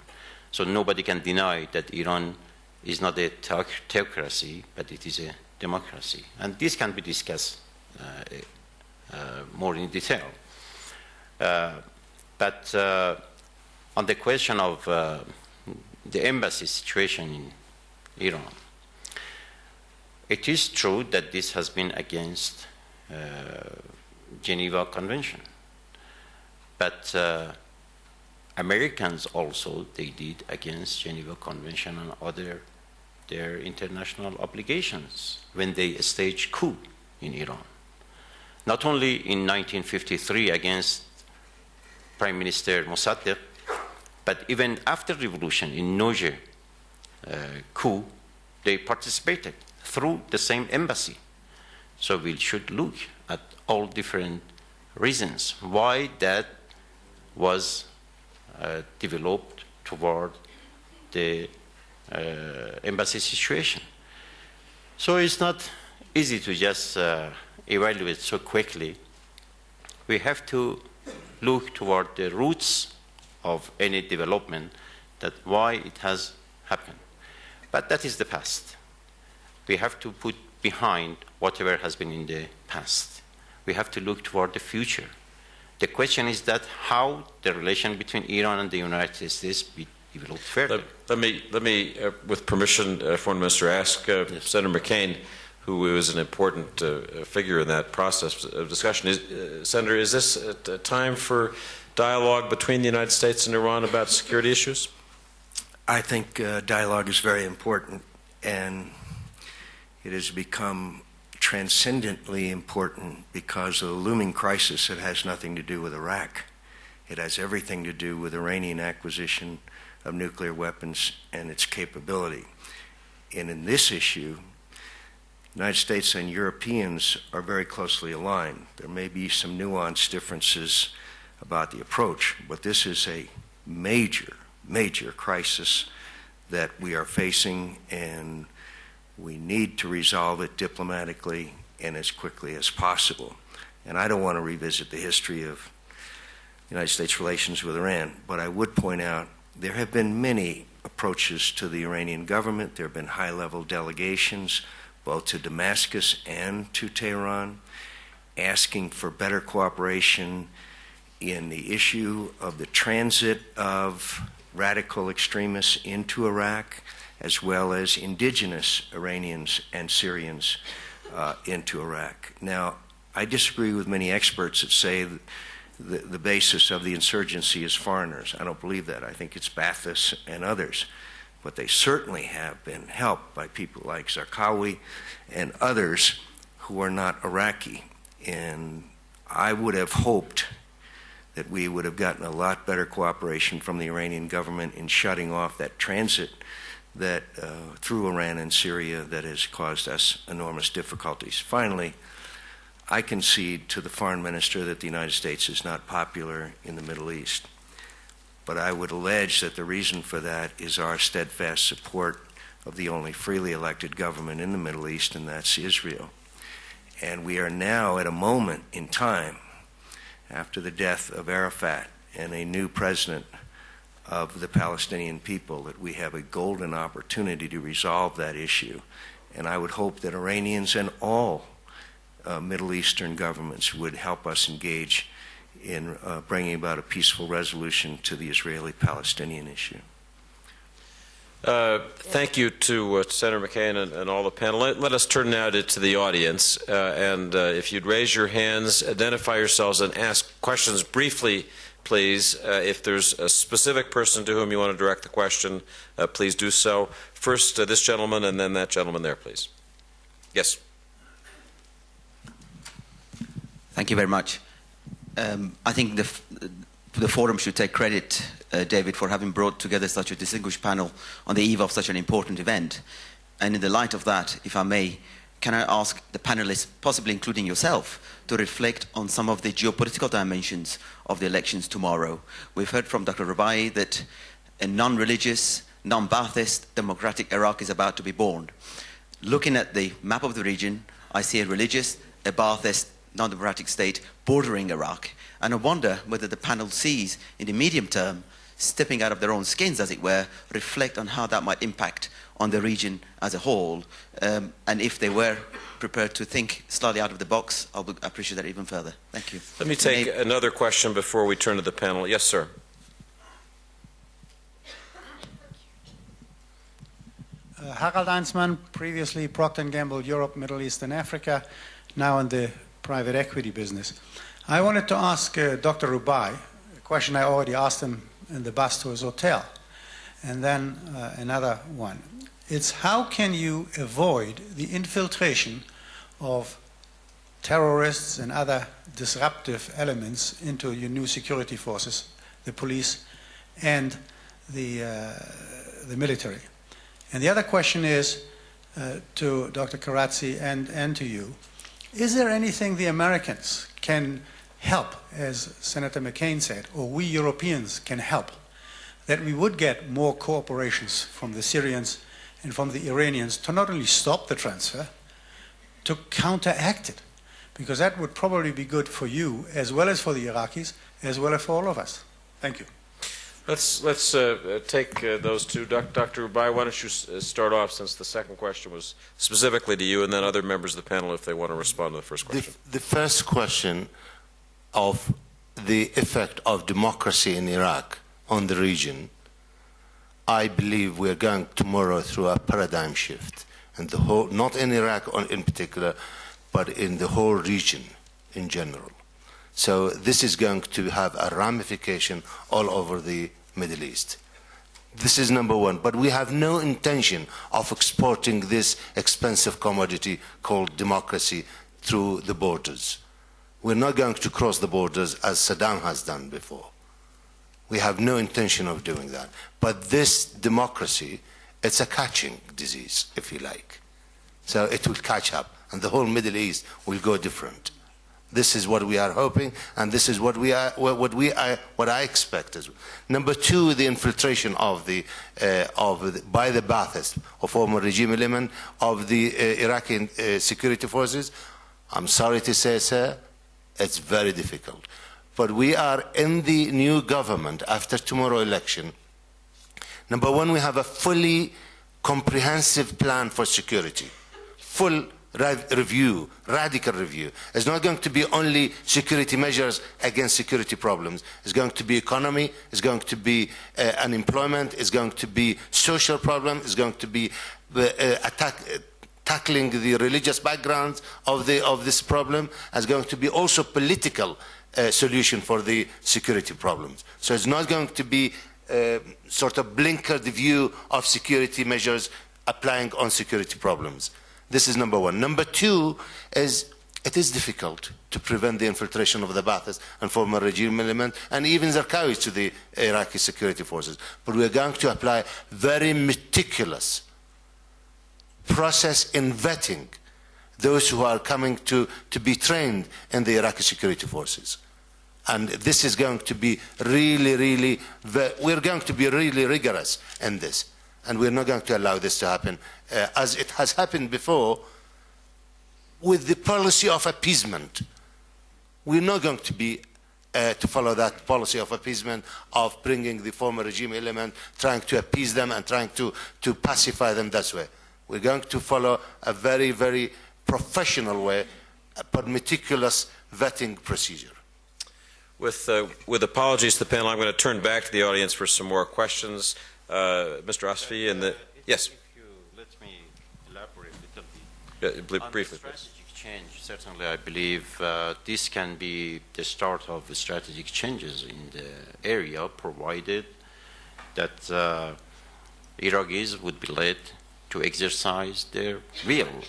Speaker 3: So nobody can deny that Iran is not a theocracy, but it is a democracy. And this can be discussed more in detail. But on the question of the embassy situation in Iran, it is true that this has been against Geneva Convention. But Americans also, they did against Geneva Convention and their international obligations when they staged coup in Iran. Not only in 1953 against Prime Minister Mossadegh, but even after revolution in Niger coup, they participated through the same embassy. So we should look at all different reasons why that was developed toward the embassy situation. So it's not easy to just evaluate so quickly. We have to look toward the roots of any development, that why it has happened. But that is the past. We have to put behind whatever has been in the past. We have to look toward the future. The question is that how the relation between Iran and the United States be developed further.
Speaker 1: Let me, with permission, Foreign Minister, ask
Speaker 3: Yes.
Speaker 1: Senator McCain, who is an important figure in that process of discussion. Senator, is this a time for dialogue between the United States and Iran about security issues?
Speaker 5: I think dialogue is very important, and it has become transcendently important because of the looming crisis that has nothing to do with Iraq. It has everything to do with Iranian acquisition of nuclear weapons and its capability. And in this issue, the United States and Europeans are very closely aligned. There may be some nuanced differences about the approach, but this is a major, major crisis that we are facing, and we need to resolve it diplomatically and as quickly as possible. And I don't want to revisit the history of United States relations with Iran, but I would point out there have been many approaches to the Iranian government. There have been high-level delegations, both to Damascus and to Tehran, asking for better cooperation in the issue of the transit of radical extremists into Iraq, as well as indigenous Iranians and Syrians into Iraq. Now, I disagree with many experts that say that the basis of the insurgency is foreigners. I don't believe that. I think it's Ba'athis and others. But they certainly have been helped by people like Zarqawi and others who are not Iraqi. And I would have hoped that we would have gotten a lot better cooperation from the Iranian government in shutting off that transit that through Iran and Syria that has caused us enormous difficulties. Finally, I concede to the foreign minister that the United States is not popular in the Middle East. But I would allege that the reason for that is our steadfast support of the only freely elected government in the Middle East, and that's Israel. And we are now at a moment in time, after the death of Arafat and a new president of the Palestinian people, that we have a golden opportunity to resolve that issue. And I would hope that Iranians and all Middle Eastern governments would help us engage in bringing about a peaceful resolution to the Israeli-Palestinian issue.
Speaker 1: Thank you to Senator McCain and all the panel. Let us turn now to the audience. And if you'd raise your hands, identify yourselves, and ask questions briefly, please. If there's a specific person to whom you want to direct the question, please do so. First, this gentleman, and then that gentleman there, please. Yes.
Speaker 6: Thank you very much. I think the forum should take credit, David, for having brought together such a distinguished panel on the eve of such an important event. And in the light of that, if I may, can I ask the panelists, possibly including yourself, to reflect on some of the geopolitical dimensions of the elections tomorrow? We've heard from Dr. Rubaie that a non-religious, non-Ba'athist democratic Iraq is about to be born. Looking at the map of the region, I see a religious, a Ba'athist, non-democratic state bordering Iraq. And I wonder whether the panel sees, in the medium term, stepping out of their own skins, as it were, reflect on how that might impact on the region as a whole. And if they were prepared to think slightly out of the box, I would appreciate that even further. Thank you.
Speaker 1: Let me take another question before we turn to the panel. Yes, sir.
Speaker 7: Harald Einsmann, previously Procter & Gamble Europe, Middle East and Africa, now in the private equity business. I wanted to ask Dr. Rubaie a question I already asked him in the bus to his hotel, and then another one. It's how can you avoid the infiltration of terrorists and other disruptive elements into your new security forces, the police and the military? And the other question is to Dr. Kharrazi and to you, is there anything the Americans can help, as Senator McCain said, or we Europeans can help, that we would get more cooperations from the Syrians and from the Iranians to not only stop the transfer, to counteract it? Because that would probably be good for you, as well as for the Iraqis, as well as for all of us. Thank you.
Speaker 1: Let's take those two. Dr. Rubaie, why don't you start off, since the second question was specifically to you, and then other members of the panel if they want to respond to the first question.
Speaker 2: The first question of the effect of democracy in Iraq on the region, I believe we're going tomorrow through a paradigm shift, and the whole, not in Iraq in particular, but in the whole region in general. So this is going to have a ramification all over the Middle East. This is number one. But we have no intention of exporting this expensive commodity called democracy through the borders. We're not going to cross the borders as Saddam has done before. We have no intention of doing that. But this democracy, it's a catching disease, if you like. So it will catch up, and the whole Middle East will go different. This is what we are hoping, and this is what I expect as well. Number two, the infiltration by the Ba'athist, or former regime element, of the Iraqi security forces. I'm sorry to say, sir, it's very difficult. But we are in the new government after tomorrow election. Number one, we have a fully comprehensive plan for security, full review, radical review. It's not going to be only security measures against security problems. It's going to be economy, it's going to be unemployment, it's going to be social problem, it's going to be tackling the religious backgrounds of this problem. It's going to be also political solution for the security problems. So it's not going to be sort of blinkered view of security measures applying on security problems. This is number one. Number two is it is difficult to prevent the infiltration of the Ba'athist and former regime element and even Zarqawi to the Iraqi security forces. But we are going to apply very meticulous process in vetting those who are coming to be trained in the Iraqi security forces. And this is going to be really, we're going to be really rigorous in this. And we're not going to allow this to happen as it has happened before with the policy of appeasement. We're not going to be to follow that policy of appeasement of bringing the former regime element, trying to appease them and trying to pacify them that way. We're going to follow a very professional way, but meticulous vetting procedure.
Speaker 1: With apologies to the panel, I'm going to turn back to the audience for some more questions. Mr. Asfi, and yes.
Speaker 3: If you let me elaborate a little bit.
Speaker 1: Briefly,
Speaker 3: on the strategic change, certainly I believe this can be the start of strategic changes in the area, provided that Iraqis would be led to exercise their will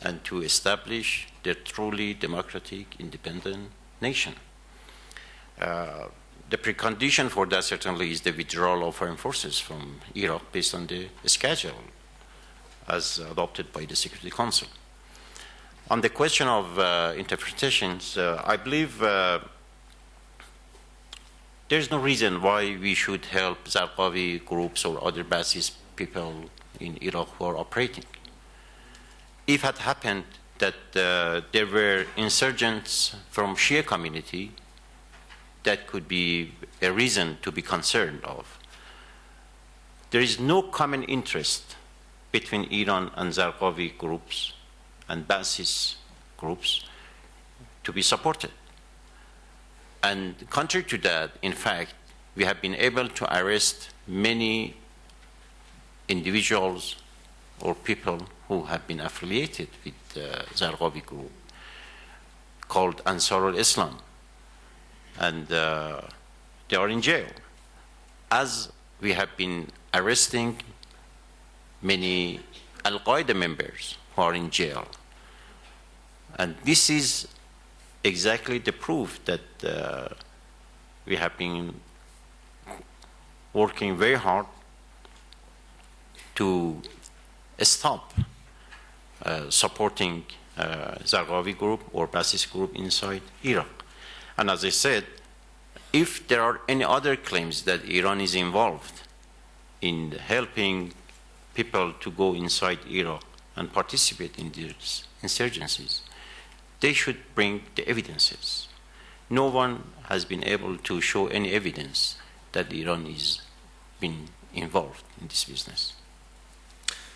Speaker 3: and to establish their truly democratic, independent nation. The precondition for that certainly is the withdrawal of foreign forces from Iraq based on the schedule as adopted by the Security Council. On the question of interpretations, I believe there's no reason why we should help Zarqawi groups or other Ba'athist people in Iraq who are operating. If it had happened that there were insurgents from Shia community that could be a reason to be concerned of. There is no common interest between Iran and Zarqawi groups and Ba'athist groups to be supported. And contrary to that, in fact, we have been able to arrest many individuals or people who have been affiliated with the Zarqawi group called Ansar al-Islam. And they are in jail. As we have been arresting many Al-Qaeda members who are in jail. And this is exactly the proof that we have been working very hard to stop supporting Zarqawi group or Ba'athist group inside Iraq. And as I said, if there are any other claims that Iran is involved in helping people to go inside Iraq and participate in these insurgencies, they should bring the evidences. No one has been able to show any evidence that Iran is been involved in this business.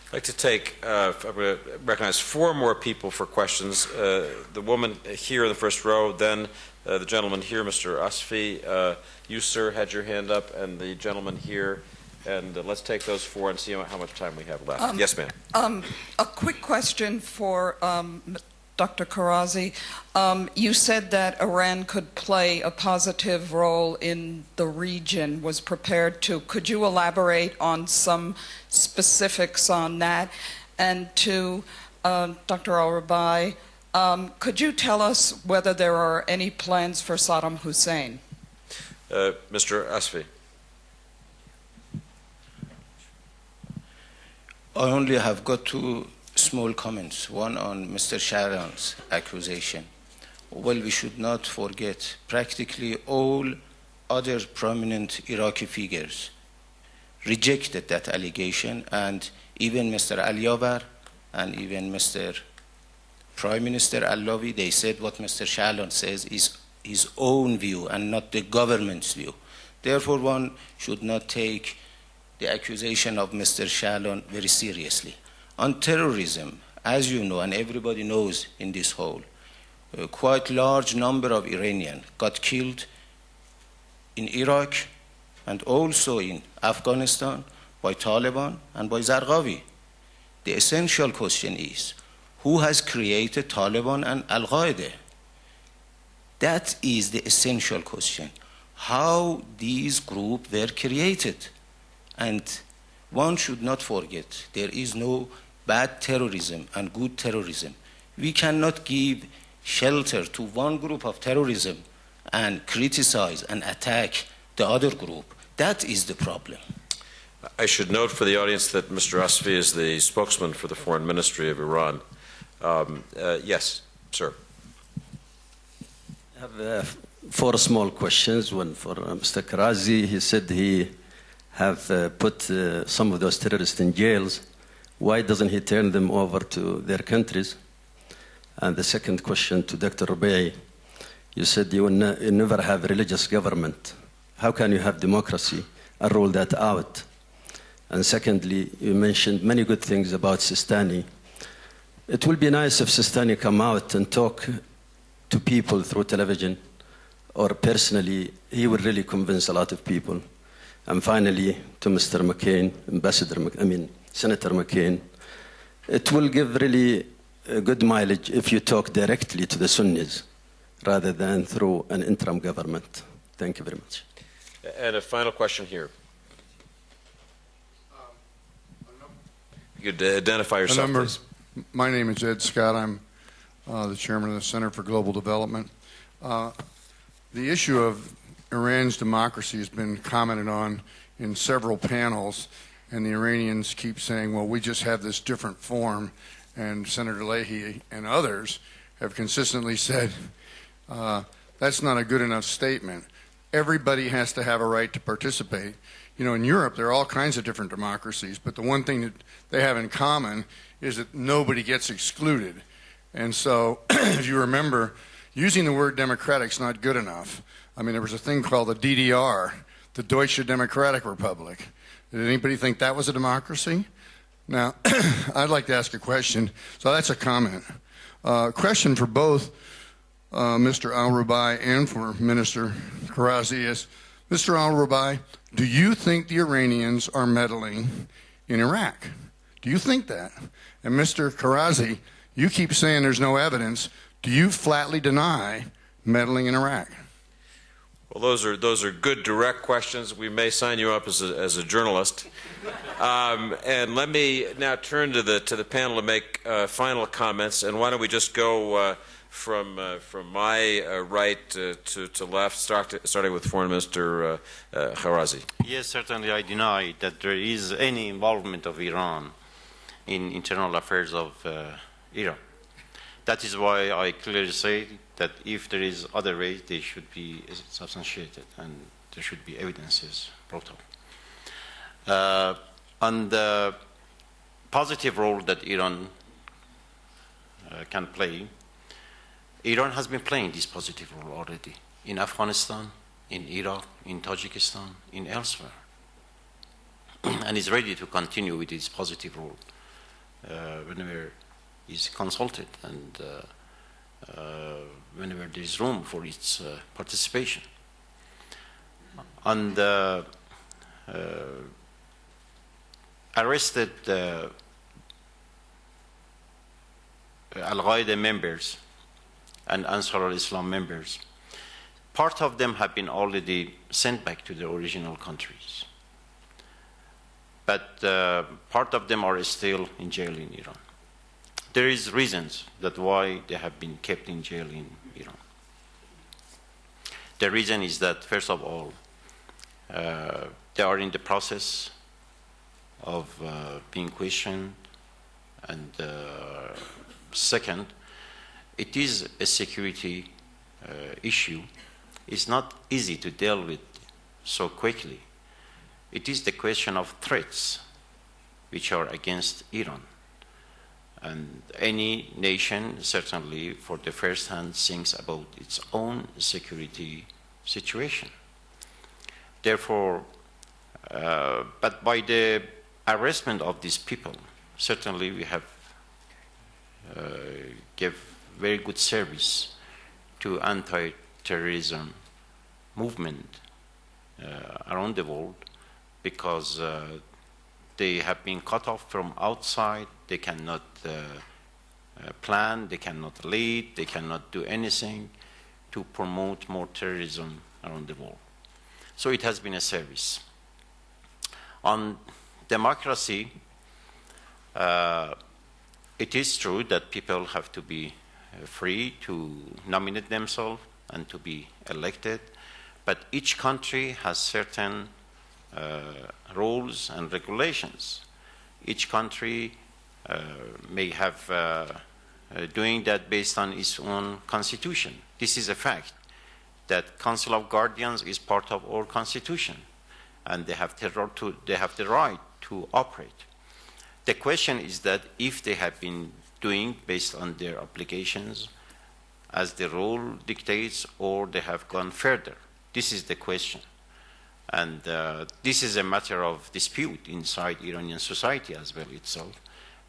Speaker 1: I'd like to take, I'm going to recognize 4 more people for questions. The woman here in the first row, then the gentleman here, Mr. Asfi. You, sir, had your hand up, and the gentleman here. And let's take those 4 and see how much time we have left. Yes, ma'am.
Speaker 8: A quick question for Dr. Kharrazi. You said that Iran could play a positive role in the region, was prepared to. Could you elaborate on some specifics on that? And to Dr. al-Rubaie, could you tell us whether there are any plans for Saddam Hussein?
Speaker 1: Mr. Asfi.
Speaker 9: I only have got 2 small comments, one on Mr. Sharon's accusation. Well, we should not forget practically all other prominent Iraqi figures rejected that allegation, and even Mr. Al-Yavar and even Mr. Prime Minister Allawi, they said what Mr. Sharon says is his own view and not the government's view. Therefore, one should not take the accusation of Mr. Sharon very seriously. On terrorism, as you know, and everybody knows in this hall, a quite large number of Iranians got killed in Iraq and also in Afghanistan by Taliban and by Zarqawi. The essential question is, who has created Taliban and Al-Qaeda? That is the essential question. How these groups were created. And one should not forget, there is no bad terrorism and good terrorism. We cannot give shelter to one group of terrorism and criticize and attack the other group. That is the problem.
Speaker 1: I should note for the audience that Mr. Asfi is the spokesman for the Foreign Ministry of Iran. Yes, sir.
Speaker 10: I have 4 small questions. One for Mr. Kharrazi. He said he have put some of those terrorists in jails. Why doesn't he turn them over to their countries? And the second question to Dr. Rubaie, you said you never have religious government. How can you have democracy and rule that out? And secondly, you mentioned many good things about Sistani. It will be nice if Sistani come out and talk to people through television, or personally, he will really convince a lot of people. And finally, to Mr. McCain, Senator McCain, it will give really a good mileage if you talk directly to the Sunnis rather than through an interim government. Thank you very much.
Speaker 1: And a final question here. You could identify yourself, please.
Speaker 11: My name is Ed Scott. I'm the chairman of the Center for Global Development. The issue of Iran's democracy has been commented on in several panels, and the Iranians keep saying, well, we just have this different form, and Senator Leahy and others have consistently said, that's not a good enough statement. Everybody has to have a right to participate. You know, in Europe, there are all kinds of different democracies, but the one thing that they have in common is that nobody gets excluded. And so, if you remember, using the word democratic is not good enough. I mean, there was a thing called the DDR, the Deutsche Democratic Republic. Did anybody think that was a democracy? Now, I'd like to ask a question. So that's a comment. Question for both Mr. al-Rubaie and for Minister Kharrazi is, Mr. al-Rubaie, do you think the Iranians are meddling in Iraq? Do you think that? And Mr. Kharrazi, you keep saying there's no evidence. Do you flatly deny meddling in Iraq?
Speaker 1: Well, those are good, direct questions. We may sign you up as a journalist. And let me now turn to the panel to make final comments. And why don't we just go from my right to left, starting with Foreign Minister Kharrazi.
Speaker 3: Yes, certainly I deny that there is any involvement of Iran in internal affairs of Iran. That is why I clearly say that if there is other ways, they should be substantiated and there should be evidences brought up. On the positive role that Iran can play, Iran has been playing this positive role already in Afghanistan, in Iraq, in Tajikistan, in elsewhere, and is ready to continue with its positive role whenever is consulted and whenever there is room for its participation. On the arrested Al-Qaeda members and Ansar al-Islam members, part of them have been already sent back to their original countries, but part of them are still in jail in Iran. There is reasons that why they have been kept in jail in Iran. The reason is that, first of all, they are in the process of being questioned, and second, it is a security issue. It's not easy to deal with so quickly. It is the question of threats which are against Iran. And any nation, certainly for the first hand, thinks about its own security situation. Therefore, but by the arrestment of these people, certainly we have give very good service to anti-terrorism movement around the world, because they have been cut off from outside. They cannot plan, they cannot lead, they cannot do anything to promote more terrorism around the world. So it has been a service. On democracy, it is true that people have to be free to nominate themselves and to be elected, but each country has certain rules and regulations. Each country may have doing that based on its own constitution. This is a fact, that Council of Guardians is part of our constitution, and they have the right to operate. The question is that if they have been doing based on their obligations as the rule dictates, or they have gone further. This is the question. And this is a matter of dispute inside Iranian society as well itself.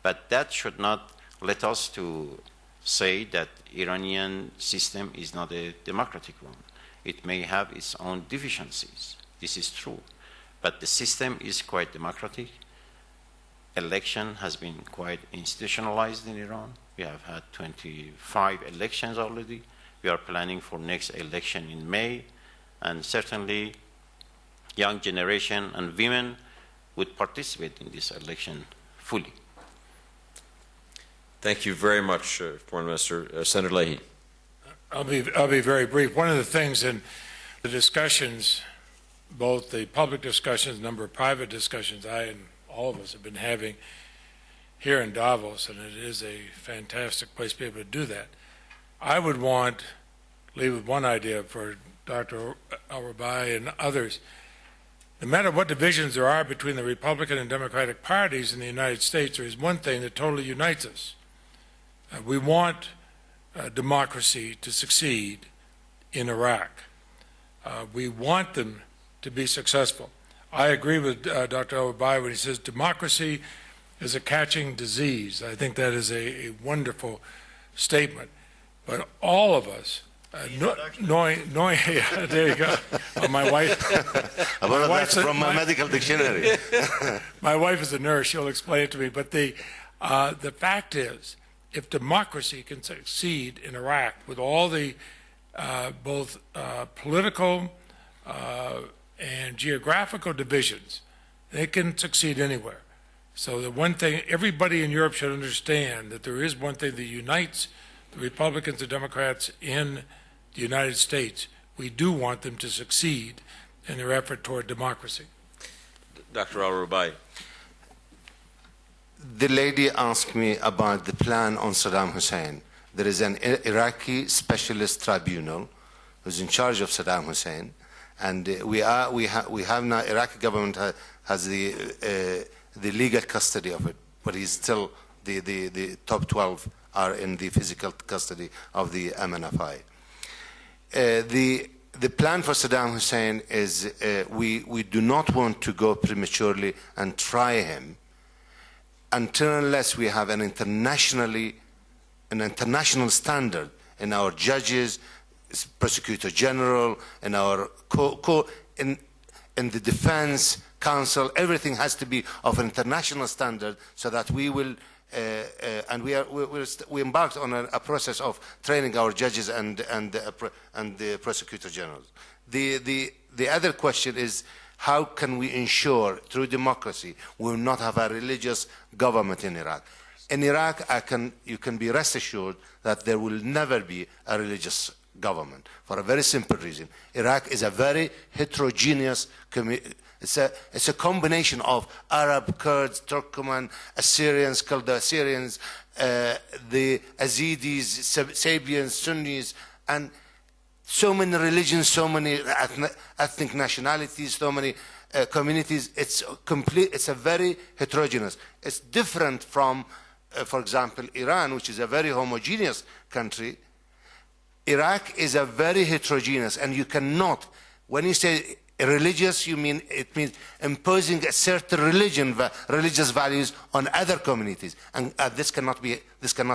Speaker 3: But that should not let us to say that Iranian system is not a democratic one. It may have its own deficiencies. This is true. But the system is quite democratic. Election has been quite institutionalized in Iran. We have had 25 elections already. We are planning for next election in May. And certainly young generation and women would participate in this election fully.
Speaker 1: Thank you very much, Foreign Minister. Senator Leahy.
Speaker 4: I'll be very brief. One of the things in the discussions, both the public discussions, a number of private discussions I and all of us have been having here in Davos, and it is a fantastic place to be able to do that. I would leave with one idea for Dr. al-Rubaie and others. No matter what divisions there are between the Republican and Democratic parties in the United States, there is one thing that totally unites us. We want democracy to succeed in Iraq. We want them to be successful. I agree with Dr. Rubaie when he says democracy is a catching disease. I think that is a wonderful statement. But all of us, knowing, yeah, there you go. My wife.
Speaker 2: That's from my medical dictionary.
Speaker 4: My wife is a nurse. She'll explain it to me. But the fact is, if democracy can succeed in Iraq with all the both political and geographical divisions, it can succeed anywhere. So the one thing, everybody in Europe should understand that there is one thing that unites the Republicans and Democrats in the United States. We do want them to succeed in their effort toward democracy.
Speaker 1: Dr. Rubaie.
Speaker 2: The lady asked me about the plan on Saddam Hussein. There is an Iraqi specialist tribunal who's in charge of Saddam Hussein, and we have now, Iraqi government has the legal custody of it, but he's still, the top 12 are in the physical custody of the MNFI. The plan for Saddam Hussein is we do not want to go prematurely and try him until unless we have an international standard in our judges, prosecutor general, in our in the defense council. Everything has to be of an international standard so that we will and we embarked on a process of training our judges and the prosecutor generals. The other question is, how can we ensure through democracy we will not have a religious government in Iraq? In Iraq, you can be rest assured that there will never be a religious government for a very simple reason. Iraq is a very heterogeneous community. It's a combination of Arab, Kurds, Turkmen, Assyrians, Chaldeans, the Yazidis, Sabians, Sunnis, and so many religions, so many ethnic nationalities, so many communities. It's a very heterogeneous. It's different from, for example, Iran, which is a very homogeneous country. Iraq is a very heterogeneous, and you cannot, when you say religious, it means imposing a certain religious values on other communities, and this cannot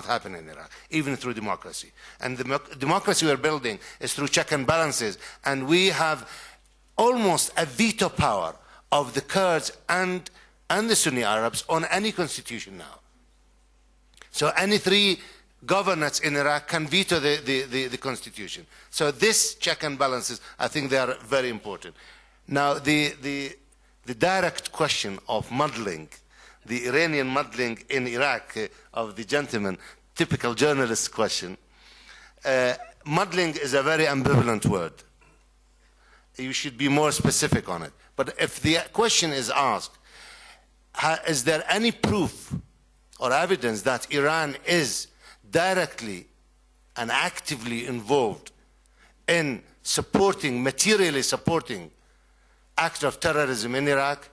Speaker 2: happen in Iraq, even through democracy. And the democracy we're building is through check and balances, and we have almost a veto power of the Kurds and the Sunni Arabs on any constitution now. So any three governors in Iraq can veto the constitution. So this check and balances, I think they are very important. Now, the direct question of muddling, the Iranian muddling in Iraq of the gentleman, typical journalist question. Muddling is a very ambivalent word. You should be more specific on it. But if the question is asked, is there any proof or evidence that Iran is directly and actively involved in materially supporting acts of terrorism in Iraq,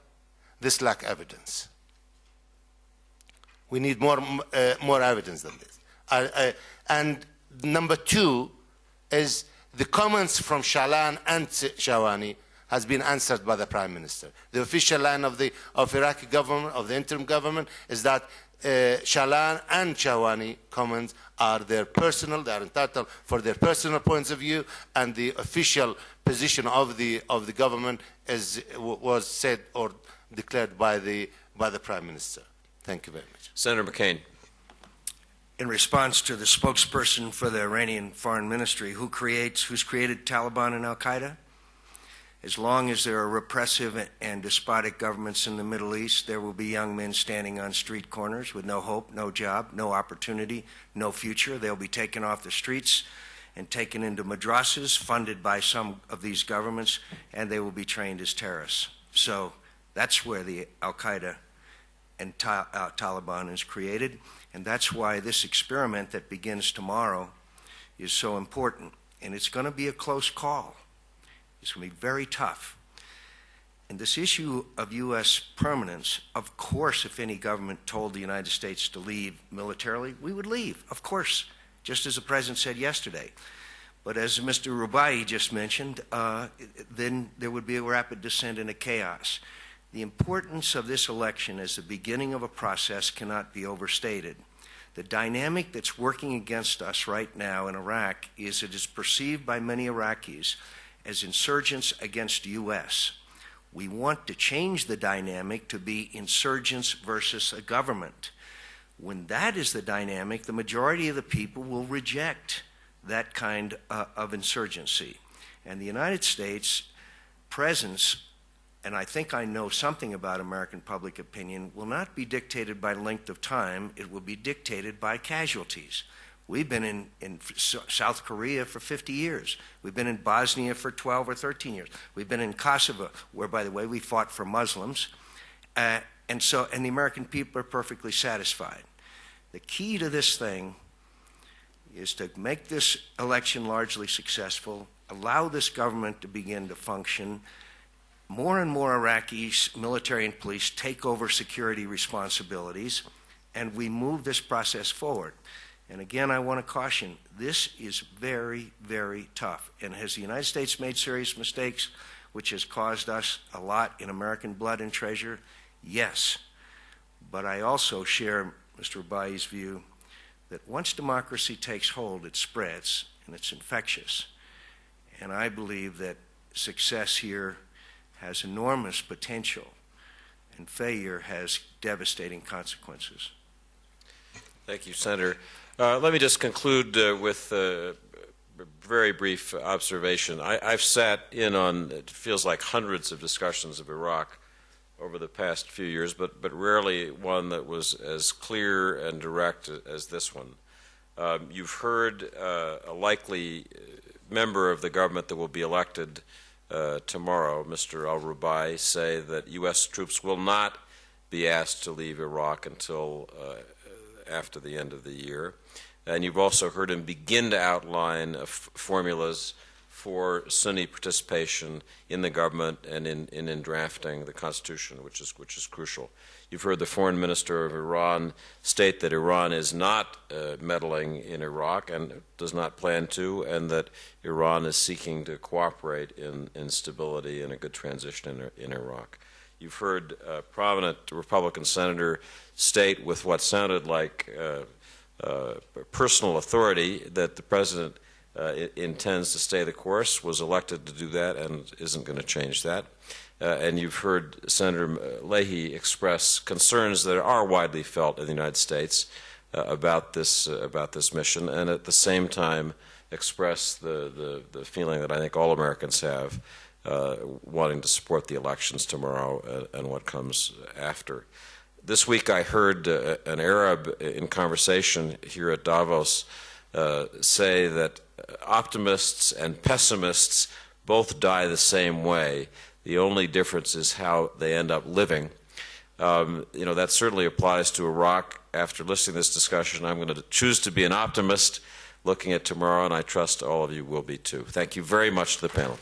Speaker 2: this lacks evidence. We need more evidence than this. And number two is the comments from Shalan and Shawani has been answered by the Prime Minister. The official line of Iraqi government, of the interim government, is that Shalan and Shawani comments are they are entitled for their personal points of view, and the official position of the government was said or declared by the Prime Minister. Thank you very much.
Speaker 1: Senator McCain.
Speaker 5: In response to the spokesperson for the Iranian Foreign Ministry, who's created Taliban and Al-Qaeda, as long as there are repressive and despotic governments in the Middle East, there will be young men standing on street corners with no hope, no job, no opportunity, no future. They'll be taken off the streets and taken into madrasas funded by some of these governments, and they will be trained as terrorists. So that's where the Al-Qaeda and Taliban is created, and that's why this experiment that begins tomorrow is so important. And it's going to be a close call. It's going to be very tough. And this issue of U.S. permanence, of course, if any government told the United States to leave militarily, we would leave, of course, just as the President said yesterday. But as Mr. Rubaie just mentioned, then there would be a rapid descent into chaos. The importance of this election as the beginning of a process cannot be overstated. The dynamic that's working against us right now in Iraq is it is perceived by many Iraqis as insurgents against the U.S. We want to change the dynamic to be insurgents versus a government. When that is the dynamic, the majority of the people will reject that kind of insurgency. And the United States' presence, and I think I know something about American public opinion, will not be dictated by length of time, it will be dictated by casualties. We've been in South Korea for 50 years. We've been in Bosnia for 12 or 13 years. We've been in Kosovo, where, by the way, we fought for Muslims. And the American people are perfectly satisfied. The key to this thing is to make this election largely successful, allow this government to begin to function. More and more Iraqis, military and police, take over security responsibilities, and we move this process forward. And again, I want to caution, this is very, very tough. And has the United States made serious mistakes, which has caused us a lot in American blood and treasure? Yes. But I also share Mr. Rubaie's view that once democracy takes hold, it spreads, and it's infectious. And I believe that success here has enormous potential, and failure has devastating consequences.
Speaker 1: Thank you, Senator. Let me just conclude with a very brief observation. I've sat in on, it feels like hundreds of discussions of Iraq over the past few years, but rarely one that was as clear and direct as this one. You've heard a likely member of the government that will be elected tomorrow, Mr. al-Rubaie, say that U.S. troops will not be asked to leave Iraq until after the end of the year. And you've also heard him begin to outline formulas for Sunni participation in the government and in drafting the Constitution, which is crucial. You've heard the Foreign Minister of Iran state that Iran is not meddling in Iraq and does not plan to, and that Iran is seeking to cooperate in stability and a good transition in Iraq. You've heard a prominent Republican senator state with what sounded like personal authority that the president intends to stay the course, was elected to do that, and isn't going to change that. And you've heard Senator Leahy express concerns that are widely felt in the United States about this mission, and at the same time express the feeling that I think all Americans have, wanting to support the elections tomorrow and what comes after. This week I heard an Arab in conversation here at Davos say that optimists and pessimists both die the same way. The only difference is how they end up living. That certainly applies to Iraq. After listening to this discussion, I'm going to choose to be an optimist looking at tomorrow, and I trust all of you will be too. Thank you very much to the panel.